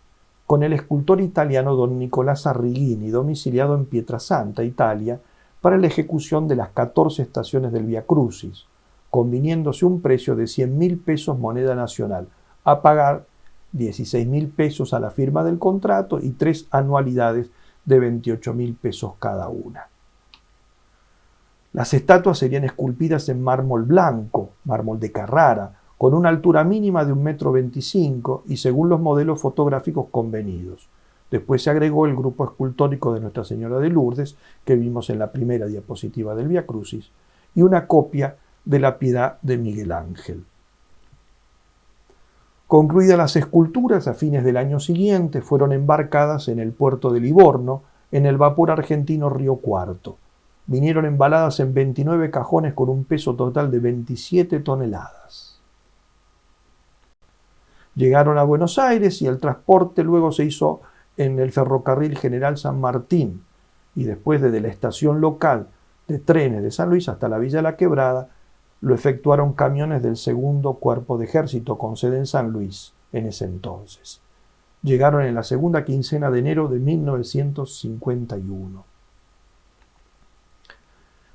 con el escultor italiano don Nicolás Arrighini, domiciliado en Pietrasanta, Italia, para la ejecución de las 14 estaciones del Vía Crucis, conviniéndose un precio de 100.000 pesos moneda nacional, a pagar 16.000 pesos a la firma del contrato y 3 anualidades de 28.000 pesos cada una. Las estatuas serían esculpidas en mármol blanco, mármol de Carrara, con una altura mínima de 1,25 m y según los modelos fotográficos convenidos. Después se agregó el grupo escultórico de Nuestra Señora de Lourdes, que vimos en la primera diapositiva del Vía Crucis, y una copia de la Piedad de Miguel Ángel. Concluidas las esculturas, a fines del año siguiente fueron embarcadas en el puerto de Livorno, en el vapor argentino Río Cuarto. Vinieron embaladas en 29 cajones con un peso total de 27 toneladas. Llegaron a Buenos Aires y el transporte luego se hizo en el ferrocarril General San Martín y después desde la estación local de trenes de San Luis hasta la Villa de la Quebrada lo efectuaron camiones del segundo cuerpo de ejército con sede en San Luis en ese entonces. Llegaron en la segunda quincena de enero de 1951.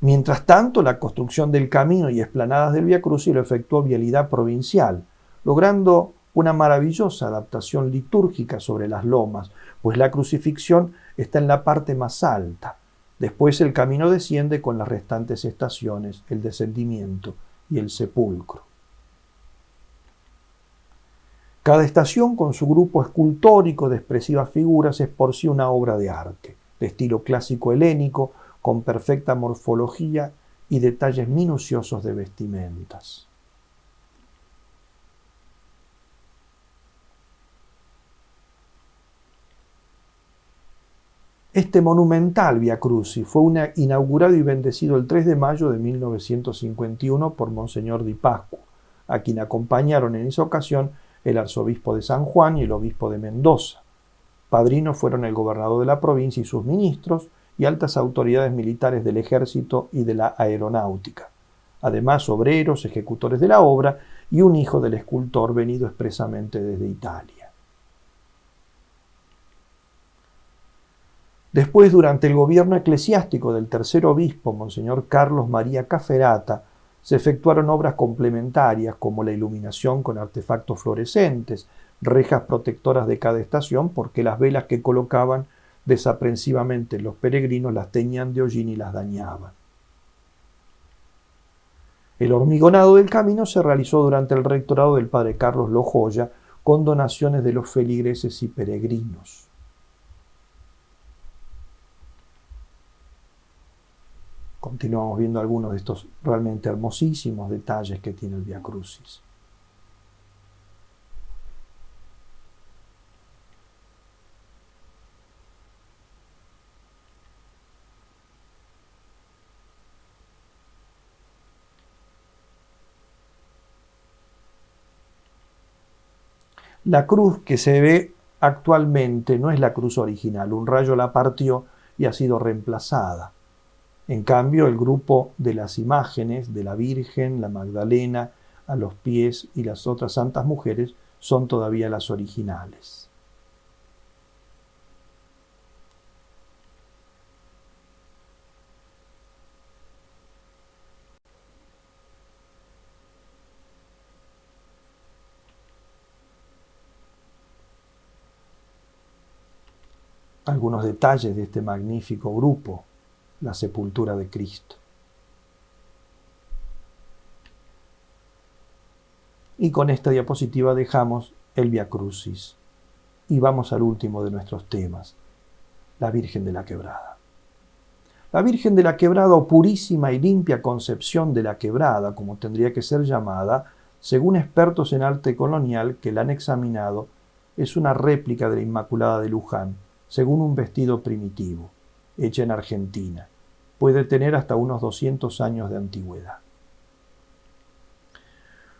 Mientras tanto, la construcción del camino y explanadas del Vía Crucis lo efectuó Vialidad Provincial, logrando una maravillosa adaptación litúrgica sobre las lomas, pues la crucifixión está en la parte más alta. Después el camino desciende con las restantes estaciones, el descendimiento y el sepulcro. Cada estación, con su grupo escultórico de expresivas figuras, es por sí una obra de arte, de estilo clásico helénico, con perfecta morfología y detalles minuciosos de vestimentas. Este monumental Vía Crucis fue inaugurado y bendecido el 3 de mayo de 1951 por Monseñor Di Pasquo, a quien acompañaron en esa ocasión el arzobispo de San Juan y el obispo de Mendoza. Padrinos fueron el gobernador de la provincia y sus ministros y altas autoridades militares del ejército y de la aeronáutica. Además, obreros, ejecutores de la obra y un hijo del escultor venido expresamente desde Italia. Después, durante el gobierno eclesiástico del tercer obispo, Monseñor Carlos María Caferata, se efectuaron obras complementarias como la iluminación con artefactos fluorescentes, rejas protectoras de cada estación, porque las velas que colocaban desaprensivamente los peregrinos las teñían de hollín y las dañaban. El hormigonado del camino se realizó durante el rectorado del padre Carlos Lojoya con donaciones de los feligreses y peregrinos. Continuamos viendo algunos de estos realmente hermosísimos detalles que tiene el Vía Crucis. La cruz que se ve actualmente no es la cruz original, un rayo la partió y ha sido reemplazada. En cambio, el grupo de las imágenes de la Virgen, la Magdalena, a los pies y las otras santas mujeres son todavía las originales. Algunos detalles de este magnífico grupo, la sepultura de Cristo. Y con esta diapositiva dejamos el Vía Crucis y vamos al último de nuestros temas, la Virgen de la Quebrada. La Virgen de la Quebrada, o purísima y limpia concepción de la Quebrada, como tendría que ser llamada, según expertos en arte colonial que la han examinado, es una réplica de la Inmaculada de Luján, según un vestido primitivo, hecha en Argentina. Puede tener hasta unos 200 años de antigüedad.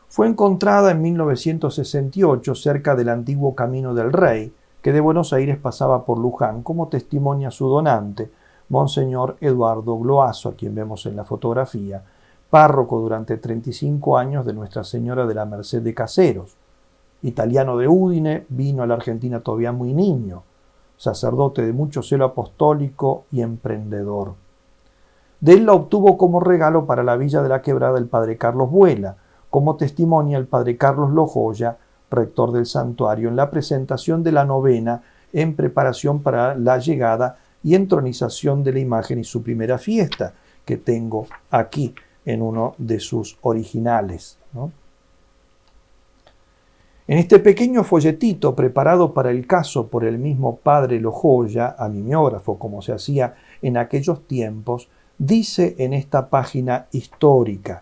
Fue encontrada en 1968 cerca del antiguo Camino del Rey, que de Buenos Aires pasaba por Luján, como testimonia su donante, Monseñor Eduardo Gloazo, a quien vemos en la fotografía, párroco durante 35 años de Nuestra Señora de la Merced de Caseros. Italiano de Udine, vino a la Argentina todavía muy niño, sacerdote de mucho celo apostólico y emprendedor. De él la obtuvo como regalo para la Villa de la Quebrada el padre Carlos Vuela, como testimonia el padre Carlos Lojoya, rector del santuario, en la presentación de la novena en preparación para la llegada y entronización de la imagen y su primera fiesta, que tengo aquí en uno de sus originales, ¿no? En este pequeño folletito preparado para el caso por el mismo padre Lojoya, a mimeógrafo como se hacía en aquellos tiempos, dice en esta página histórica: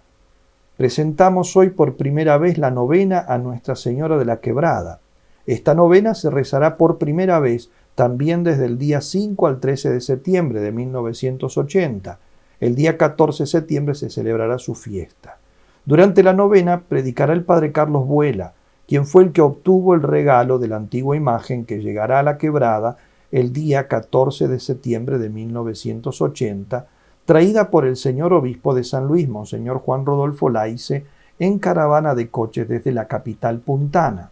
presentamos hoy por primera vez la novena a Nuestra Señora de la Quebrada. Esta novena se rezará por primera vez también desde el día 5 al 13 de septiembre de 1980. El día 14 de septiembre se celebrará su fiesta. Durante la novena predicará el padre Carlos Vuela, quien fue el que obtuvo el regalo de la antigua imagen que llegará a la Quebrada el día 14 de septiembre de 1980, traída por el señor obispo de San Luis, Monseñor Juan Rodolfo Laice, en caravana de coches desde la capital puntana.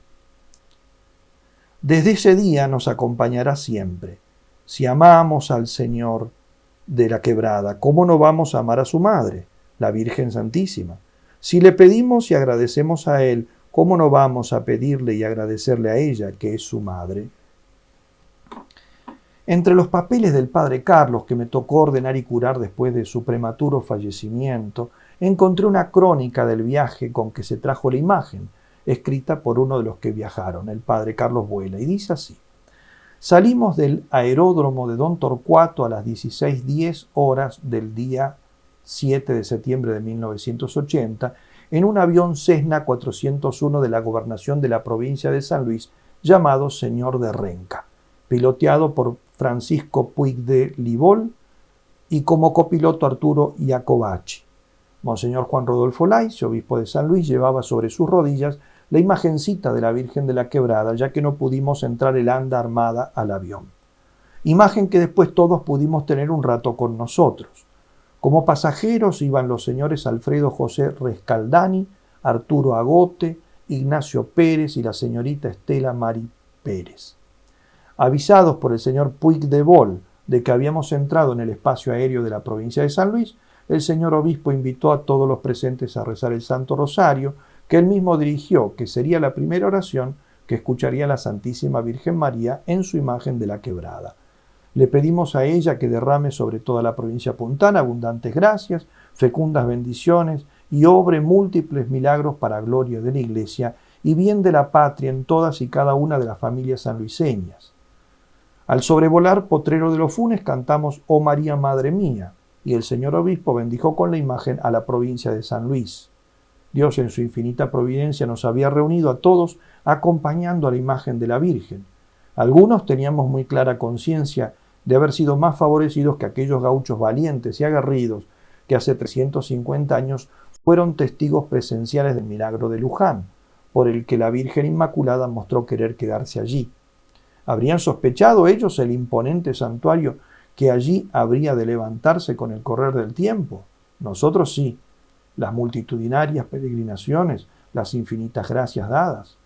Desde ese día nos acompañará siempre. Si amamos al Señor de la Quebrada, ¿cómo no vamos a amar a su madre, la Virgen Santísima? Si le pedimos y agradecemos a Él, ¿cómo no vamos a pedirle y agradecerle a ella, que es su madre? Entre los papeles del padre Carlos, que me tocó ordenar y curar después de su prematuro fallecimiento, encontré una crónica del viaje con que se trajo la imagen, escrita por uno de los que viajaron, el padre Carlos Vuela, y dice así: salimos del aeródromo de Don Torcuato a las 16:10 horas del día 7 de septiembre de 1980, en un avión Cessna 401 de la gobernación de la provincia de San Luis, llamado Señor de Renca, piloteado por Francisco Puig de Libol y como copiloto Arturo Iacobacci. Monseñor Juan Rodolfo Laice, obispo de San Luis, llevaba sobre sus rodillas la imagencita de la Virgen de la Quebrada, ya que no pudimos entrar el anda armada al avión. Imagen que después todos pudimos tener un rato con nosotros. Como pasajeros iban los señores Alfredo José Rescaldani, Arturo Agote, Ignacio Pérez y la señorita Estela Mari Pérez. Avisados por el señor Puig de Vol de que habíamos entrado en el espacio aéreo de la provincia de San Luis, el señor obispo invitó a todos los presentes a rezar el Santo Rosario, que él mismo dirigió, que sería la primera oración que escucharía la Santísima Virgen María en su imagen de la Quebrada. Le pedimos a ella que derrame sobre toda la provincia puntana abundantes gracias, fecundas bendiciones y obre múltiples milagros para gloria de la Iglesia y bien de la patria en todas y cada una de las familias sanluiseñas. Al sobrevolar Potrero de los Funes cantamos «Oh María, Madre Mía», y el señor obispo bendijo con la imagen a la provincia de San Luis. Dios en su infinita providencia nos había reunido a todos acompañando a la imagen de la Virgen. Algunos teníamos muy clara conciencia de haber sido más favorecidos que aquellos gauchos valientes y aguerridos que hace 350 años fueron testigos presenciales del milagro de Luján, por el que la Virgen Inmaculada mostró querer quedarse allí. ¿Habrían sospechado ellos el imponente santuario que allí habría de levantarse con el correr del tiempo? Nosotros sí, las multitudinarias peregrinaciones, las infinitas gracias dadas.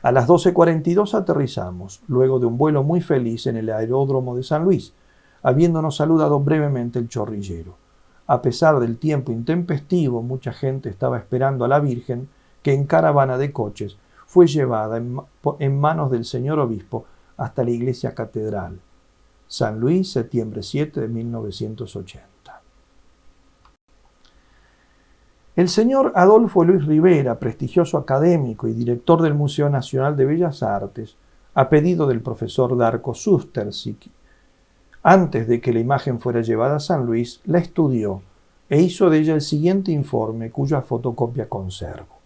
A las 12:42 aterrizamos, luego de un vuelo muy feliz en el aeródromo de San Luis, habiéndonos saludado brevemente el chorrillero. A pesar del tiempo intempestivo, mucha gente estaba esperando a la Virgen, que en caravana de coches fue llevada en manos del señor obispo hasta la iglesia catedral. San Luis, septiembre 7 de 1980. El señor Adolfo Luis Rivera, prestigioso académico y director del Museo Nacional de Bellas Artes, a pedido del profesor Darko Sustersic, antes de que la imagen fuera llevada a San Luis, la estudió e hizo de ella el siguiente informe, cuya fotocopia conservo.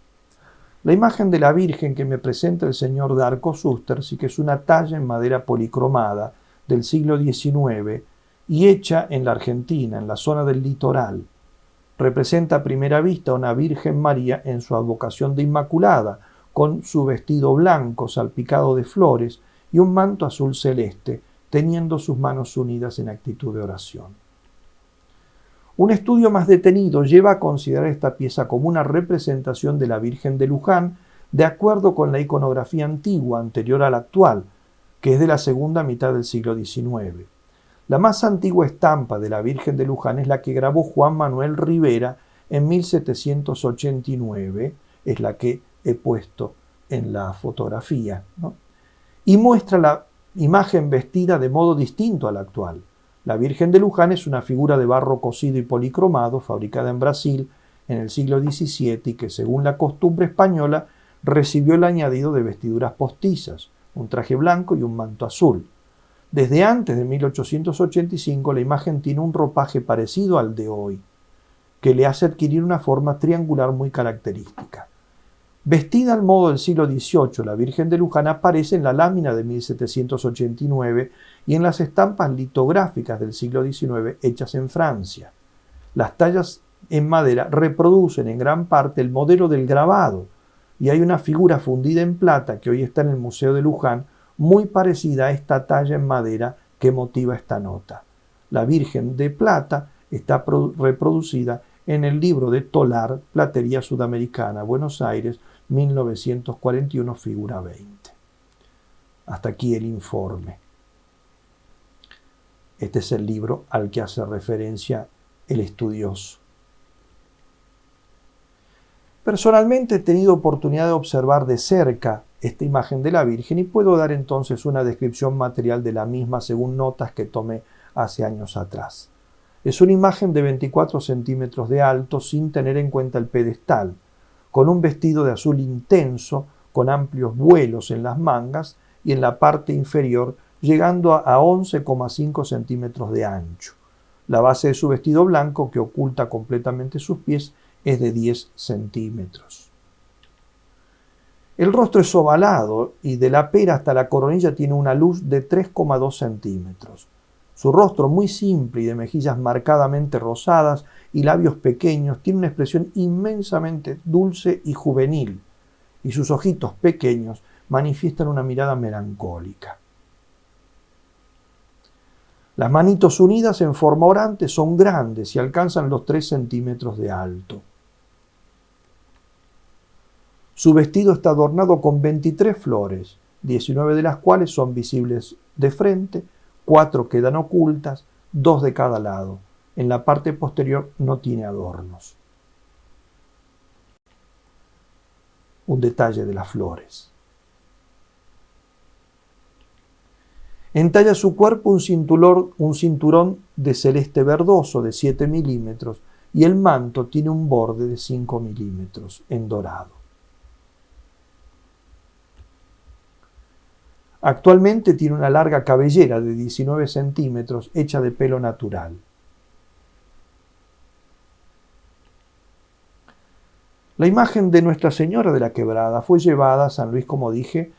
La imagen de la Virgen que me presenta el señor Darko Sustersic es una talla en madera policromada del siglo XIX y hecha en la Argentina, en la zona del litoral. Representa a primera vista a una Virgen María en su advocación de Inmaculada, con su vestido blanco salpicado de flores y un manto azul celeste, teniendo sus manos unidas en actitud de oración. Un estudio más detenido lleva a considerar esta pieza como una representación de la Virgen de Luján, de acuerdo con la iconografía antigua anterior a la actual, que es de la segunda mitad del siglo XIX. La más antigua estampa de la Virgen de Luján es la que grabó Juan Manuel Rivera en 1789, es la que he puesto en la fotografía, ¿no? Y muestra la imagen vestida de modo distinto al actual. La Virgen de Luján es una figura de barro cocido y policromado, fabricada en Brasil en el siglo XVII y que, según la costumbre española, recibió el añadido de vestiduras postizas, un traje blanco y un manto azul. Desde antes de 1885 la imagen tiene un ropaje parecido al de hoy, que le hace adquirir una forma triangular muy característica. Vestida al modo del siglo XVIII, la Virgen de Luján aparece en la lámina de 1789 y en las estampas litográficas del siglo XIX hechas en Francia. Las tallas en madera reproducen en gran parte el modelo del grabado, y hay una figura fundida en plata que hoy está en el Museo de Luján, muy parecida a esta talla en madera que motiva esta nota. La Virgen de Plata está reproducida en el libro de Tolar, Platería Sudamericana, Buenos Aires, 1941, figura 20. Hasta aquí el informe. Este es el libro al que hace referencia el estudioso. Personalmente he tenido oportunidad de observar de cerca esta imagen de la Virgen y puedo dar entonces una descripción material de la misma según notas que tomé hace años atrás. Es una imagen de 24 centímetros de alto sin tener en cuenta el pedestal, con un vestido de azul intenso, con amplios vuelos en las mangas y en la parte inferior llegando a 11,5 centímetros de ancho. La base de su vestido blanco, que oculta completamente sus pies, es de 10 centímetros. El rostro es ovalado y de la pera hasta la coronilla tiene una luz de 3,2 centímetros. Su rostro, muy simple y de mejillas marcadamente rosadas y labios pequeños, tiene una expresión inmensamente dulce y juvenil. y sus ojitos pequeños manifiestan una mirada melancólica. Las manitos unidas en forma orante son grandes y alcanzan los 3 centímetros de alto. Su vestido está adornado con 23 flores, 19 de las cuales son visibles de frente, 4 quedan ocultas, 2 de cada lado. En la parte posterior no tiene adornos. Un detalle de las flores. Entalla su cuerpo un cinturón de celeste verdoso de 7 milímetros y el manto tiene un borde de 5 milímetros en dorado. Actualmente tiene una larga cabellera de 19 centímetros hecha de pelo natural. La imagen de Nuestra Señora de la Quebrada fue llevada a San Luis, como dije,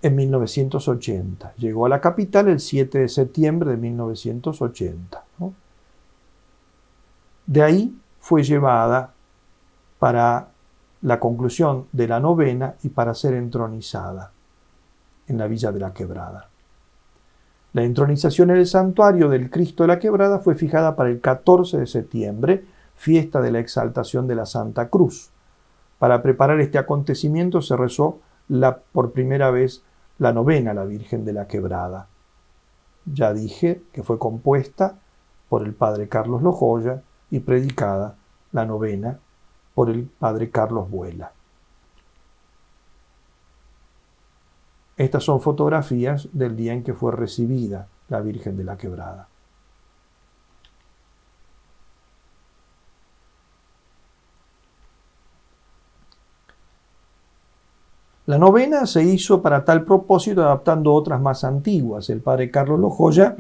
en 1980. Llegó a la capital el 7 de septiembre de 1980. ¿No? De ahí fue llevada para la conclusión de la novena y para ser entronizada en la Villa de la Quebrada. La entronización en el santuario del Cristo de la Quebrada fue fijada para el 14 de septiembre, fiesta de la exaltación de la Santa Cruz. Para preparar este acontecimiento se rezó por primera vez la novena a la Virgen de la Quebrada. Ya dije que fue compuesta por el padre Carlos Lojoya y predicada la novena por el padre Carlos Vuela. Estas son fotografías del día en que fue recibida la Virgen de la Quebrada. La novena se hizo para tal propósito adaptando otras más antiguas. El padre Carlos Lojoya,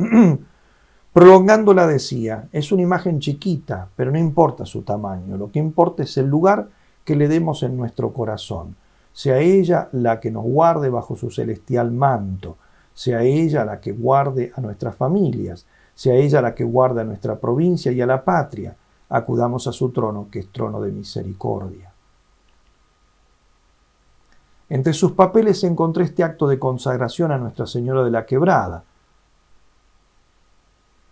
prolongándola, decía: es una imagen chiquita, pero no importa su tamaño, lo que importa es el lugar que le demos en nuestro corazón. Sea ella la que nos guarde bajo su celestial manto, sea ella la que guarde a nuestras familias, sea ella la que guarde a nuestra provincia y a la patria. Acudamos a su trono, que es trono de misericordia. Entre sus papeles encontré este acto de consagración a Nuestra Señora de la Quebrada.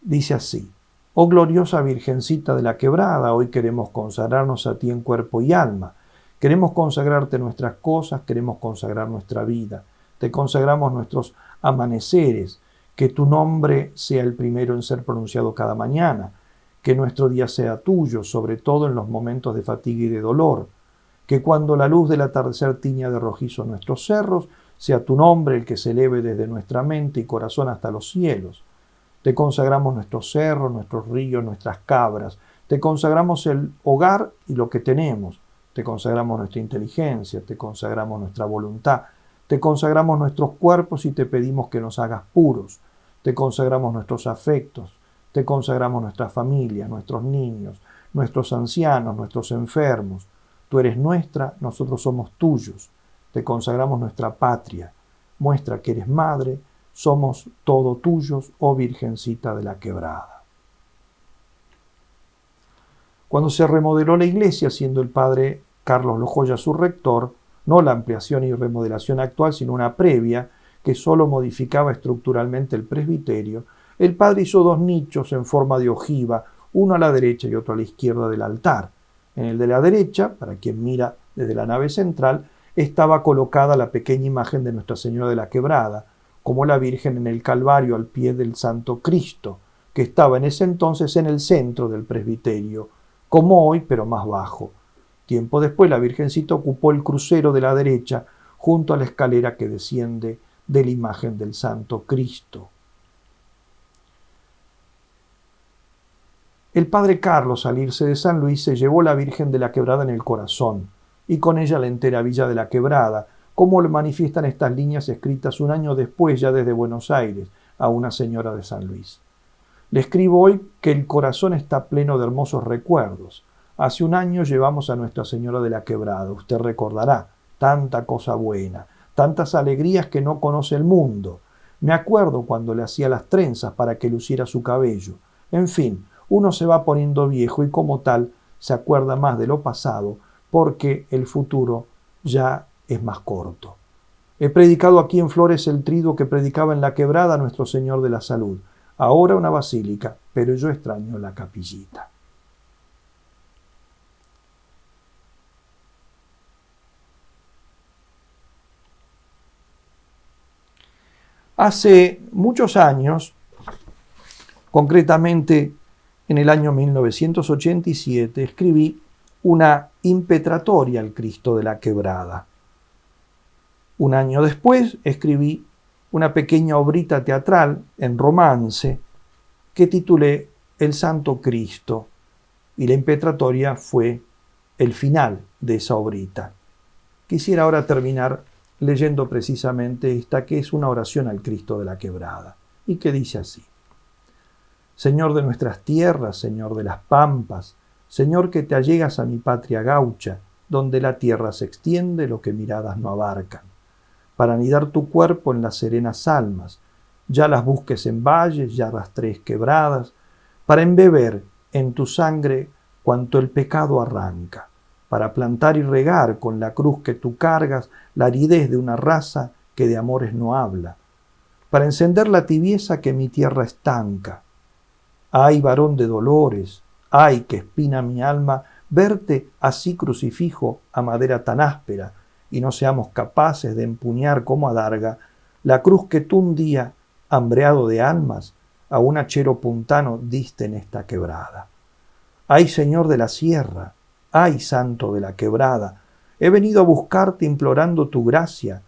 Dice así: oh gloriosa Virgencita de la Quebrada, hoy queremos consagrarnos a ti en cuerpo y alma. Queremos consagrarte nuestras cosas, queremos consagrar nuestra vida. Te consagramos nuestros amaneceres, que tu nombre sea el primero en ser pronunciado cada mañana, que nuestro día sea tuyo, sobre todo en los momentos de fatiga y de dolor, que cuando la luz del atardecer tiña de rojizo nuestros cerros, sea tu nombre el que se eleve desde nuestra mente y corazón hasta los cielos. Te consagramos nuestros cerros, nuestros ríos, nuestras cabras. Te consagramos el hogar y lo que tenemos. Te consagramos nuestra inteligencia, te consagramos nuestra voluntad, te consagramos nuestros cuerpos y te pedimos que nos hagas puros. Te consagramos nuestros afectos, te consagramos nuestra familia, nuestros niños, nuestros ancianos, nuestros enfermos. Tú eres nuestra, nosotros somos tuyos. Te consagramos nuestra patria. Muestra que eres madre, somos todo tuyos, oh Virgencita de la Quebrada. Cuando se remodeló la iglesia, siendo el padre Carlos Lojoya su rector, no la ampliación y remodelación actual, sino una previa que solo modificaba estructuralmente el presbiterio, el padre hizo 2 nichos en forma de ojiva, uno a la derecha y otro a la izquierda del altar. En el de la derecha, para quien mira desde la nave central, estaba colocada la pequeña imagen de Nuestra Señora de la Quebrada, como la Virgen en el Calvario al pie del Santo Cristo, que estaba en ese entonces en el centro del presbiterio, como hoy, pero más bajo. Tiempo después, la Virgencita ocupó el crucero de la derecha, junto a la escalera que desciende de la imagen del Santo Cristo. El padre Carlos, al irse de San Luis, se llevó la Virgen de la Quebrada en el corazón, y con ella la entera Villa de la Quebrada, como lo manifiestan estas líneas escritas un año después, ya desde Buenos Aires, a una señora de San Luis. Le escribo hoy que el corazón está pleno de hermosos recuerdos. Hace un año llevamos a Nuestra Señora de la Quebrada. Usted recordará, tanta cosa buena, tantas alegrías que no conoce el mundo. Me acuerdo cuando le hacía las trenzas para que luciera su cabello. En fin, uno se va poniendo viejo y como tal se acuerda más de lo pasado porque el futuro ya es más corto. He predicado aquí en Flores el triduo que predicaba en La Quebrada Nuestro Señor de la Salud. Ahora una basílica, pero yo extraño la capillita. Hace muchos años, concretamente en el año 1987, escribí una impetratoria al Cristo de la Quebrada. Un año después escribí una pequeña obrita teatral en romance que titulé El Santo Cristo, y la impetratoria fue el final de esa obrita. Quisiera ahora terminar leyendo precisamente esta, que es una oración al Cristo de la Quebrada, y que dice así: Señor de nuestras tierras, Señor de las pampas, Señor que te allegas a mi patria gaucha, donde la tierra se extiende lo que miradas no abarcan, para anidar tu cuerpo en las serenas almas, ya las busques en valles, ya rastrees quebradas, para embeber en tu sangre cuanto el pecado arranca, para plantar y regar con la cruz que tú cargas la aridez de una raza que de amores no habla, para encender la tibieza que mi tierra estanca. Ay, varón de dolores, ay, que espina mi alma verte así crucifijo a madera tan áspera, y no seamos capaces de empuñar como adarga la cruz que tú un día, hambreado de almas, a un hachero puntano diste en esta quebrada. Ay, Señor de la sierra, ay, Santo de la Quebrada, he venido a buscarte implorando tu gracia,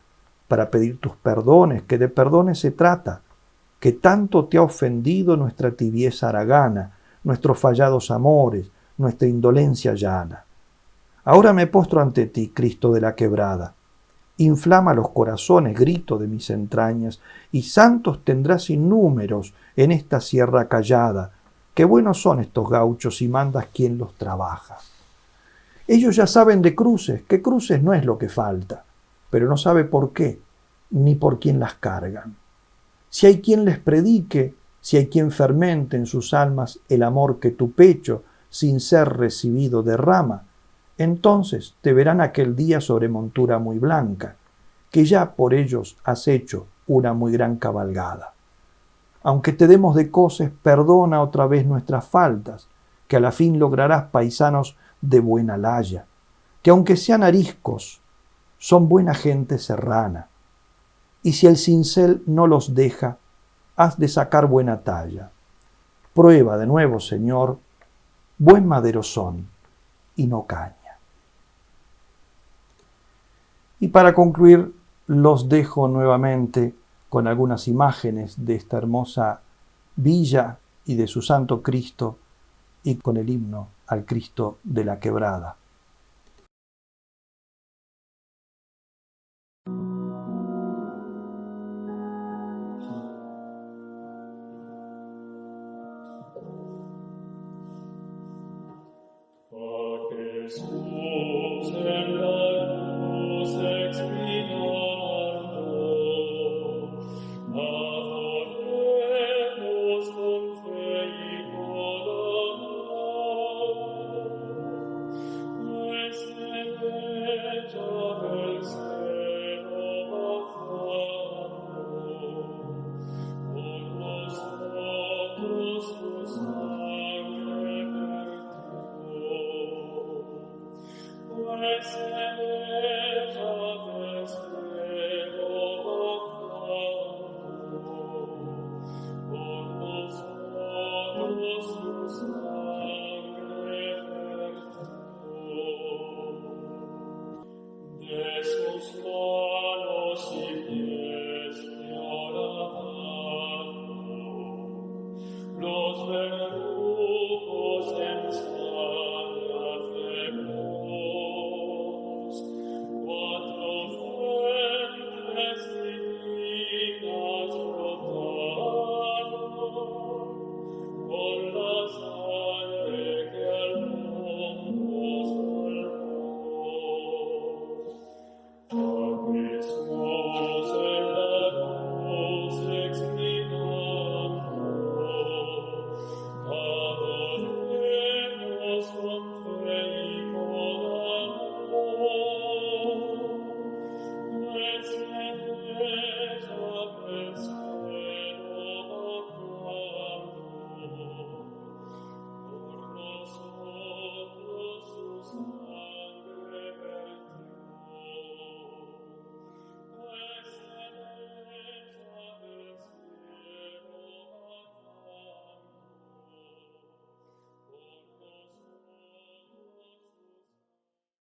para pedir tus perdones, que de perdones se trata, que tanto te ha ofendido nuestra tibieza haragana, nuestros fallados amores, nuestra indolencia llana. Ahora me postro ante ti, Cristo de la Quebrada. Inflama los corazones, grito de mis entrañas, y santos tendrás innúmeros en esta sierra callada. Qué buenos son estos gauchos y mandas quien los trabaja. Ellos ya saben de cruces, que cruces no es lo que falta, pero no sabe por qué, ni por quién las cargan. Si hay quien les predique, si hay quien fermente en sus almas el amor que tu pecho, sin ser recibido, derrama, entonces te verán aquel día sobre montura muy blanca, que ya por ellos has hecho una muy gran cabalgada. Aunque te demos de coces, perdona otra vez nuestras faltas, que a la fin lograrás paisanos de buena laya, que aunque sean ariscos, son buena gente serrana, y si el cincel no los deja, has de sacar buena talla. Prueba de nuevo, Señor, buen madero son, y no caña. Y para concluir, los dejo nuevamente con algunas imágenes de esta hermosa villa y de su Santo Cristo, y con el himno al Cristo de la Quebrada. Jesús en la cruz expirando, adoremos con fe y con amor, pues en ella del cielo bajando, por nosotros su sangre pues en ella del cielo bajando, por nosotros su sangre vertió. De sus manos y pies te han dado los verdaderos